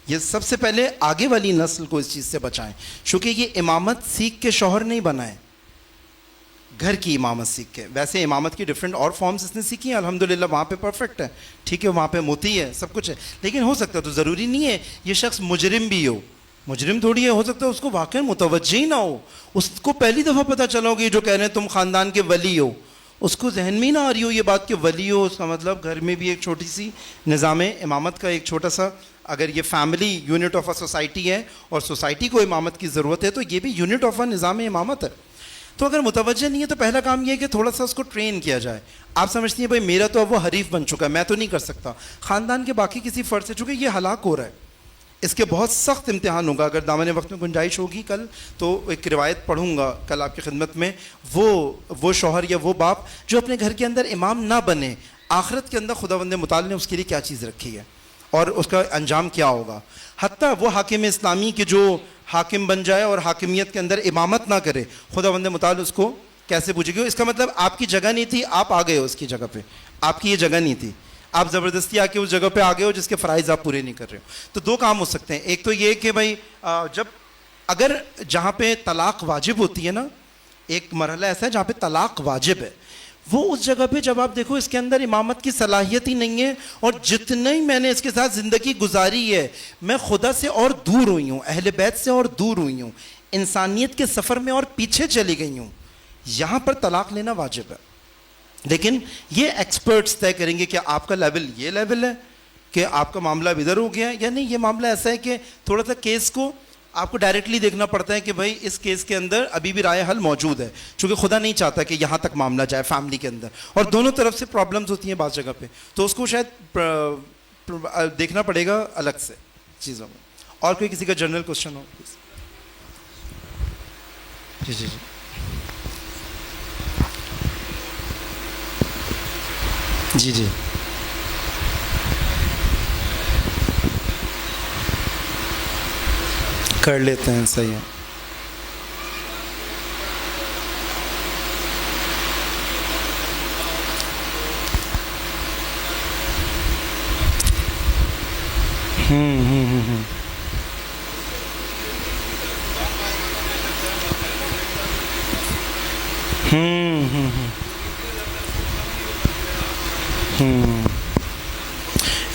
یہ سب سے پہلے آگے والی نسل کو اس چیز سے بچائیں, چونکہ یہ امامت سیکھ کے شوہر نہیں بنا ہے, گھر کی امامت سیکھ کے. ویسے امامت کی ڈفرینٹ اور فارمز اس نے سیکھی ہیں, الحمدللہ وہاں پہ پرفیکٹ ہے, ٹھیک ہے, وہاں پہ موتی ہے, سب کچھ ہے. لیکن ہو سکتا ہے, تو ضروری نہیں ہے یہ شخص مجرم بھی ہو, مجرم تھوڑی ہے, ہو سکتا ہے اس کو واقعی متوجہ ہی نہ ہو, اس کو پہلی دفعہ پتہ چلا ہو کہ جو کہہ رہے ہیں تم خاندان کے ولی ہو, اس کو ذہن میں نہ آ رہی ہو یہ بات کہ ولی ہو اس کا مطلب گھر میں بھی ایک چھوٹی سی نظام امامت کا ایک چھوٹا سا, اگر یہ family unit of a society ہے اور سوسائٹی کو امامت کی ضرورت ہے تو یہ بھی یونٹ آف اے نظام امامت ہے. تو اگر متوجہ نہیں ہے تو پہلا کام یہ ہے کہ تھوڑا سا اس کو ٹرین کیا جائے. آپ سمجھتی ہیں بھائی میرا تو اب وہ حریف بن چکا ہے, میں تو نہیں کر سکتا, خاندان کے باقی کسی فرد سے, چونکہ یہ ہلاک ہو رہا ہے, اس کے بہت سخت امتحان ہوگا. اگر دامن وقت میں گنجائش ہوگی کل تو ایک روایت پڑھوں گا کل آپ کی خدمت میں, وہ شوہر یا وہ باپ جو اپنے گھر کے اندر امام نہ بنے, آخرت کے اندر خداوند متعال نے اس کے لیے کیا چیز رکھی ہے اور اس کا انجام کیا ہوگا. حتیٰ وہ حاکم اسلامی کے جو حاکم بن جائے اور حاکمیت کے اندر امامت نہ کرے, خداوند متعال اس کو کیسے پوچھے گی. اس کا مطلب آپ کی جگہ نہیں تھی, آپ آ گئے ہو اس کی جگہ پہ, آپ کی یہ جگہ نہیں تھی, آپ زبردستی آ کے اس جگہ پہ آ گئے ہو جس کے فرائض آپ پورے نہیں کر رہے ہو. تو دو کام ہو سکتے ہیں, ایک تو یہ کہ بھائی جب اگر جہاں پہ طلاق واجب ہوتی ہے نا, ایک مرحلہ ایسا ہے جہاں پہ طلاق واجب ہے, وہ اس جگہ پہ جب آپ دیکھو اس کے اندر امامت کی صلاحیت ہی نہیں ہے, اور جتنا ہی میں نے اس کے ساتھ زندگی گزاری ہے میں خدا سے اور دور ہوئی ہوں, اہل بیت سے اور دور ہوئی ہوں, انسانیت کے سفر میں اور پیچھے چلی گئی ہوں, یہاں پر طلاق لینا واجب ہے. لیکن یہ ایکسپرٹس طے کریں گے کہ آپ کا لیول یہ لیول ہے کہ آپ کا معاملہ ادھر ہو گیا ہے, یا نہیں یہ معاملہ ایسا ہے کہ تھوڑا سا کیس کو آپ کو ڈائریکٹلی دیکھنا پڑتا ہے کہ بھائی اس کیس کے اندر ابھی بھی رائے حل موجود ہے, چونکہ خدا نہیں چاہتا کہ یہاں تک معاملہ جائے فیملی کے اندر, اور دونوں طرف سے پرابلمز ہوتی ہیں بعض جگہ پہ, تو اس کو شاید دیکھنا پڑے گا الگ سے چیزوں میں. اور کوئی کسی کا جنرل کوشچن ہو؟ جی جی جی جی جی کر لیتے ہیں, صحیح ہے.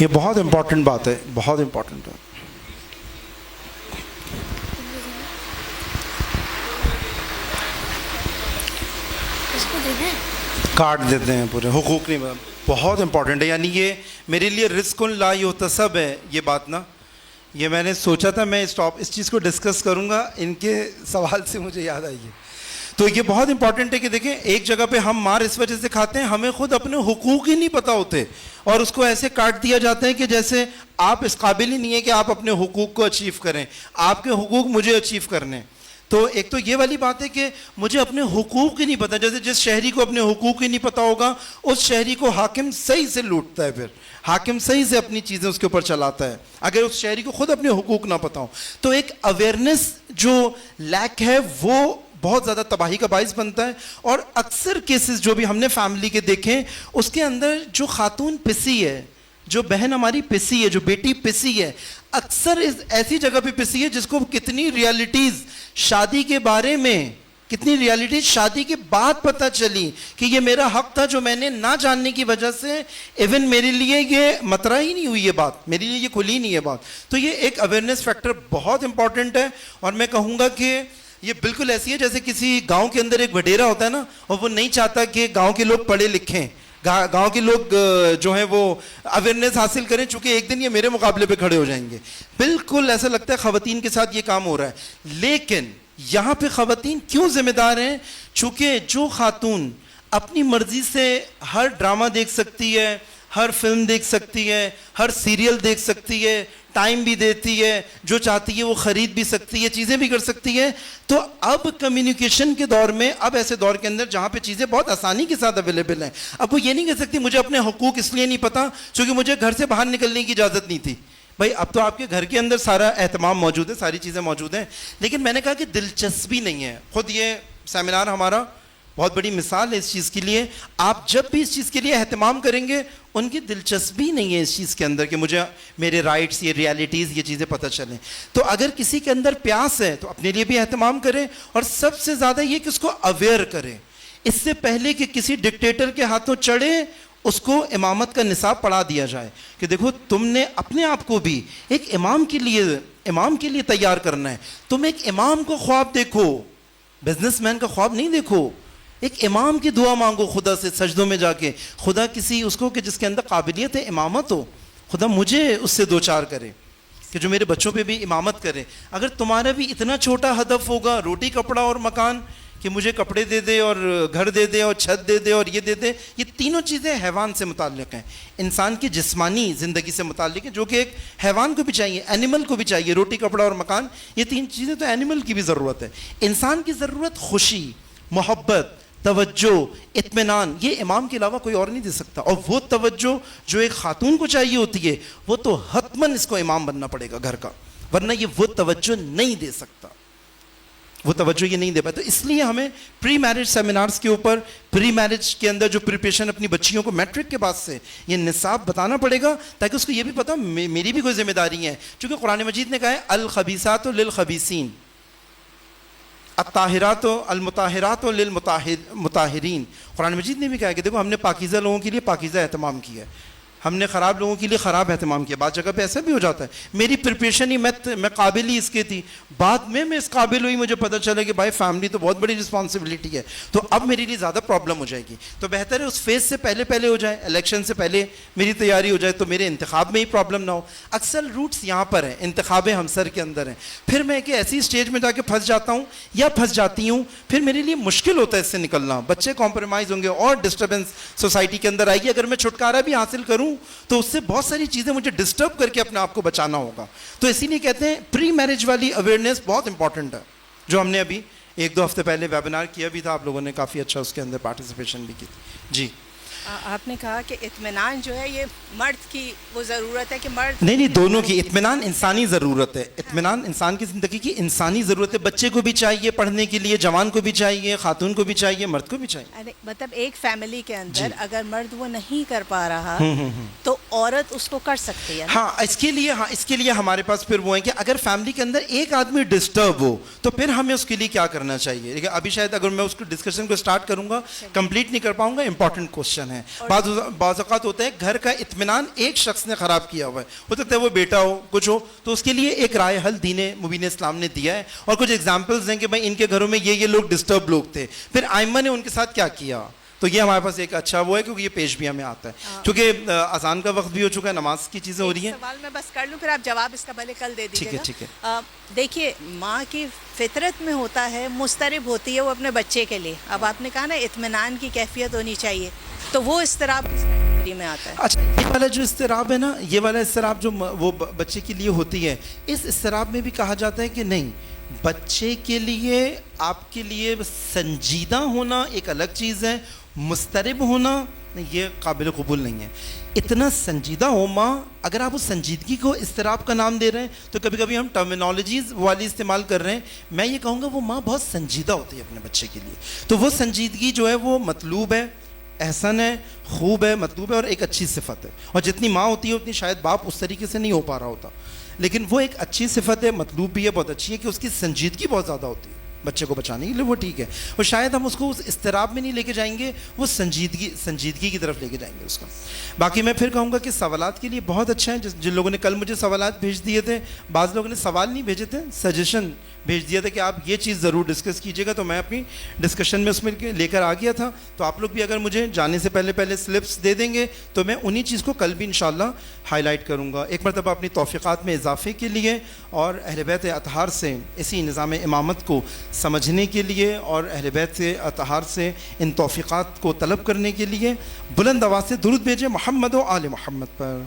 یہ بہت امپورٹنٹ بات ہے, بہت امپورٹنٹ ہے. کاٹ دیتے ہیں پورے, حقوق نہیں, بہت امپورٹنٹ ہے. یعنی یہ میرے لیے رزق لا یحتسب ہے یہ بات نا, یہ میں نے سوچا تھا میں اس چیز کو ڈسکس کروں گا, ان کے سوال سے مجھے یاد آئی ہے. تو یہ بہت امپورٹنٹ ہے کہ دیکھیں ایک جگہ پہ ہم مار اس وجہ سے کھاتے ہیں, ہمیں خود اپنے حقوق ہی نہیں پتہ ہوتے, اور اس کو ایسے کاٹ دیا جاتا ہے کہ جیسے آپ اس قابل ہی نہیں ہے کہ آپ اپنے حقوق کو اچیو کریں, آپ کے حقوق مجھے اچیو کرنے. تو ایک تو یہ والی بات ہے کہ مجھے اپنے حقوق ہی نہیں پتہ, جیسے جس شہری کو اپنے حقوق ہی نہیں پتہ ہوگا اس شہری کو حاکم صحیح سے لوٹتا ہے, پھر حاکم صحیح سے اپنی چیزیں اس کے اوپر چلاتا ہے اگر اس شہری کو خود اپنے حقوق نہ پتہ ہو. تو ایک اویئرنیس جو لیک ہے وہ بہت زیادہ تباہی کا باعث بنتا ہے. اور اکثر کیسز جو بھی ہم نے فیملی کے دیکھیں اس کے اندر جو خاتون پسی ہے, جو بہن ہماری پسی ہے, جو بیٹی پسی ہے, اکثر ایسی جگہ پہ پسی ہے جس کو کتنی ریالٹیز شادی کے بارے میں, کتنی ریالٹیز شادی کے بعد پتہ چلی کہ یہ میرا حق تھا جو میں نے نہ جاننے کی وجہ سے ایون میرے لیے یہ مطرح ہی نہیں ہوئی یہ بات, میرے لیے یہ کھلی نہیں ہے بات. تو یہ ایک اویئرنیس فیکٹر بہت امپورٹنٹ ہے. اور میں کہوں گا کہ یہ بالکل ایسی ہے جیسے کسی گاؤں کے اندر ایک وڈیرا ہوتا ہے نا, اور وہ نہیں چاہتا کہ گاؤں کے لوگ پڑھے لکھیں, گاؤں کے لوگ جو ہیں وہ اویئرنیس حاصل کریں, چونکہ ایک دن یہ میرے مقابلے پہ کھڑے ہو جائیں گے. بالکل ایسا لگتا ہے خواتین کے ساتھ یہ کام ہو رہا ہے. لیکن یہاں پہ خواتین کیوں ذمہ دار ہیں؟ چونکہ جو خاتون اپنی مرضی سے ہر ڈرامہ دیکھ سکتی ہے, ہر فلم دیکھ سکتی ہے, ہر سیریل دیکھ سکتی ہے, ٹائم بھی دیتی ہے, جو چاہتی ہے وہ خرید بھی سکتی ہے, چیزیں بھی کر سکتی ہے. تو اب کمیونیکیشن کے دور میں, اب ایسے دور کے اندر جہاں پہ چیزیں بہت آسانی کے ساتھ اویلیبل ہیں, اب وہ یہ نہیں کہہ سکتی مجھے اپنے حقوق اس لیے نہیں پتہ چونکہ مجھے گھر سے باہر نکلنے کی اجازت نہیں تھی. بھائی اب تو آپ کے گھر کے اندر سارا اہتمام موجود ہے, ساری چیزیں موجود ہیں, لیکن میں نے کہا کہ دلچسپی نہیں ہے. خود یہ سیمینار ہمارا بہت بڑی مثال ہے اس چیز کے لیے. آپ جب بھی اس چیز کے لیے اہتمام کریں گے ان کی دلچسپی نہیں ہے اس چیز کے اندر کہ مجھے میرے رائٹس, یہ ریالٹیز, یہ چیزیں پتہ چلیں. تو اگر کسی کے اندر پیاس ہے تو اپنے لیے بھی اہتمام کریں, اور سب سے زیادہ یہ کہ اس کو اویئر کریں. اس سے پہلے کہ کسی ڈکٹیٹر کے ہاتھوں چڑھے اس کو امامت کا نصاب پڑھا دیا جائے کہ دیکھو تم نے اپنے آپ کو بھی ایک امام کے لیے تیار کرنا ہے. تم ایک امام کو خواب دیکھو, بزنس مین کا خواب نہیں دیکھو. ایک امام کی دعا مانگو خدا سے سجدوں میں جا کے, خدا کسی اس کو کہ جس کے اندر قابلیت ہے امامت ہو, خدا مجھے اس سے دو چار کرے کہ جو میرے بچوں پہ بھی امامت کرے. اگر تمہارا بھی اتنا چھوٹا ہدف ہوگا روٹی کپڑا اور مکان, کہ مجھے کپڑے دے دے اور گھر دے دے اور چھت دے دے اور یہ دے دے, یہ تینوں چیزیں حیوان سے متعلق ہیں, انسان کی جسمانی زندگی سے متعلق ہیں, جو کہ ایک حیوان کو بھی چاہیے, اینیمل کو بھی چاہیے. روٹی کپڑا اور مکان, یہ تین چیزیں تو اینیمل کی بھی ضرورت ہے. انسان کی ضرورت خوشی, محبت, توجہ, اطمینان, یہ امام کے علاوہ کوئی اور نہیں دے سکتا. اور وہ توجہ جو ایک خاتون کو چاہیے ہوتی ہے, وہ تو حتماً اس کو امام بننا پڑے گا گھر کا, ورنہ یہ وہ توجہ نہیں دے سکتا, وہ توجہ یہ نہیں دے پاتا. تو اس لیے ہمیں پری میرج سیمینارز کے اوپر, پری میرج کے اندر جو پریپریشن اپنی بچیوں کو میٹرک کے بعد سے یہ نصاب بتانا پڑے گا, تاکہ اس کو یہ بھی پتا میری بھی کوئی ذمہ داری ہے. چونکہ قرآن مجید نے کہا ہے الخبیثات للخبیثین, الطاہرات المطہرات للمطہرین. قرآن مجید نے بھی کہا کہ دیکھو ہم نے پاکیزہ لوگوں کے لیے پاکیزہ اہتمام کیا ہے, ہم نے خراب لوگوں کے لیے خراب اہتمام کیا. بعض جگہ پہ ایسا بھی ہو جاتا ہے, میری پریپریشن ہی میں قابل ہی اس کی تھی, بعد میں اس قابل ہوئی, مجھے پتہ چلا کہ بھائی فیملی تو بہت بڑی رسپانسبلٹی ہے, تو اب میرے لیے زیادہ پرابلم ہو جائے گی. تو بہتر ہے اس فیز سے پہلے ہو جائے, الیکشن سے پہلے میری تیاری ہو جائے, تو میرے انتخاب میں ہی پرابلم نہ ہو. اکثر روٹس یہاں پر ہیں, انتخاب ہمسر کے اندر ہیں. پھر میں کہ ایسی اسٹیج میں جا کے پھنس جاتا ہوں یا پھنس جاتی ہوں, پھر میرے لیے مشکل ہوتا ہے اس سے نکلنا. بچے کمپرومائز ہوں گے اور ڈسٹربنس سوسائٹی کے اندر آئے گی. اگر میں چھٹکارا بھی حاصل کروں تو اس سے بہت ساری چیزیں مجھے ڈسٹرب کر کے اپنے آپ کو بچانا ہوگا. تو اسی لیے کہتے ہیں پری میرج والی اویئرنیس بہت امپورٹنٹ ہے, جو ہم نے ابھی 1-2 ہفتے پہلے ویبینار کیا بھی تھا, آپ لوگوں نے کافی اچھا اس کے اندر پارٹیسپیشن بھی کی تھی. جی آپ نے کہا کہ اطمینان جو ہے یہ مرد کی وہ ضرورت ہے کہ مرد نہیں, دونوں کی. اطمینان انسانی ضرورت ہے, اطمینان انسان کی زندگی کی انسانی ضرورت ہے. بچے کو بھی چاہیے پڑھنے کے لیے, جوان کو بھی چاہیے, خاتون کو بھی چاہیے, مرد کو بھی چاہیے. مطلب ایک فیملی کے اندر اگر مرد وہ نہیں کر پا رہا تو عورت اس کو کر سکتی ہے. ہاں اس کے لیے ہمارے پاس پھر وہ ہے کہ اگر فیملی کے اندر ایک آدمی ڈسٹرب ہو تو پھر ہمیں اس کے لیے کیا کرنا چاہیے. لیکن ابھی شاید اگر میں اس کو ڈسکشن کو اسٹارٹ کروں گا کمپلیٹ نہیں کر پاؤں گا. امپورٹنٹ کوشچن ہے. بعض اوقات ہوتا ہے گھر کا اطمینان ایک شخص نے خراب کیا ہوا ہے, ہو سکتا ہے وہ بیٹا ہو, کچھ ہو, تو اس کے لیے ایک رائے حل دین مبین اسلام نے دیا ہے, اور کچھ ایگزامپلز ہیں کہ بھائی ان کے گھروں میں یہ لوگ ڈسٹرب لوگ تھے, پھر ائمہ نے ان کے ساتھ کیا کیا. تو یہ ہمارے پاس ایک اچھا وہ ہے, کیونکہ یہ پیش بھی ہمیں آتا ہے. کیونکہ اذان کا وقت بھی ہو چکا ہے, نماز کی چیزیں ہو رہی ہیں. سوال میں بس کر لوں, پھر آپ جواب اس کا بھلے کل دے دیجیے گا. ٹھیک ہے. دیکھیے ماں کی فطرت میں ہوتا ہے, مضطرب ہوتی ہے وہ اپنے بچے کے لیے. اب آپ نے کہا نا اطمینان کی کیفیت ہونی چاہیے, تو وہ اضطراب کس کیٹیگری میں آتا ہے؟ اچھا, یہ والا جو اضطراب ہے نا, یہ والا اضطراب جو وہ بچے کے لیے ہوتی ہے, اس اضطراب میں بھی کہا جاتا ہے کہ نہیں, بچے کے لیے آپ کے لیے سنجیدہ ہونا ایک الگ چیز ہے, مضطرب ہونا یہ قابل قبول نہیں ہے. اتنا سنجیدہ ہو ماں, اگر آپ اس سنجیدگی کو اضطراب کا نام دے رہے ہیں تو کبھی کبھی ہم ٹرمینالوجیز والی استعمال کر رہے ہیں. میں یہ کہوں گا وہ ماں بہت سنجیدہ ہوتی ہے اپنے بچے کے لیے, تو وہ سنجیدگی جو ہے وہ مطلوب ہے, احسن ہے, خوب ہے, مطلوب ہے, اور ایک اچھی صفت ہے. اور جتنی ماں ہوتی ہے اتنی شاید باپ اس طریقے سے نہیں ہو پا رہا ہوتا, لیکن وہ ایک اچھی صفت ہے, مطلوب بھی ہے, بہت اچھی ہے کہ اس کی سنجیدگی بہت زیادہ ہوتی ہے بچے کو بچانے کے لیے, وہ ٹھیک ہے. اور شاید ہم اس کو اس اضطراب میں نہیں لے کے جائیں گے, وہ سنجیدگی کی طرف لے کے جائیں گے اس کا. باقی میں پھر کہوں گا کہ سوالات کے لیے بہت اچھا ہے. جن لوگوں نے کل مجھے سوالات بھیج دیے تھے, بعض لوگوں نے سوال نہیں بھیجے تھے, سجیشن بھیج دیا تھا کہ آپ یہ چیز ضرور ڈسکس کیجیے گا, تو میں اپنی ڈسکشن میں اس میں لے کر آ گیا تھا. تو آپ لوگ بھی اگر مجھے جانے سے پہلے سلپس دے دیں گے تو میں انہی چیز کو کل بھی انشاءاللہ ہائی لائٹ کروں گا. ایک مرتبہ اپنی توفیقات میں اضافے کے لیے اور اہل بیت اطہار سے اسی نظام امامت کو سمجھنے کے لیے اور اہل بیت اطہار سے ان توفیقات کو طلب کرنے کے لیے بلند آواز سے درود بھیجیں محمد و آل محمد پر.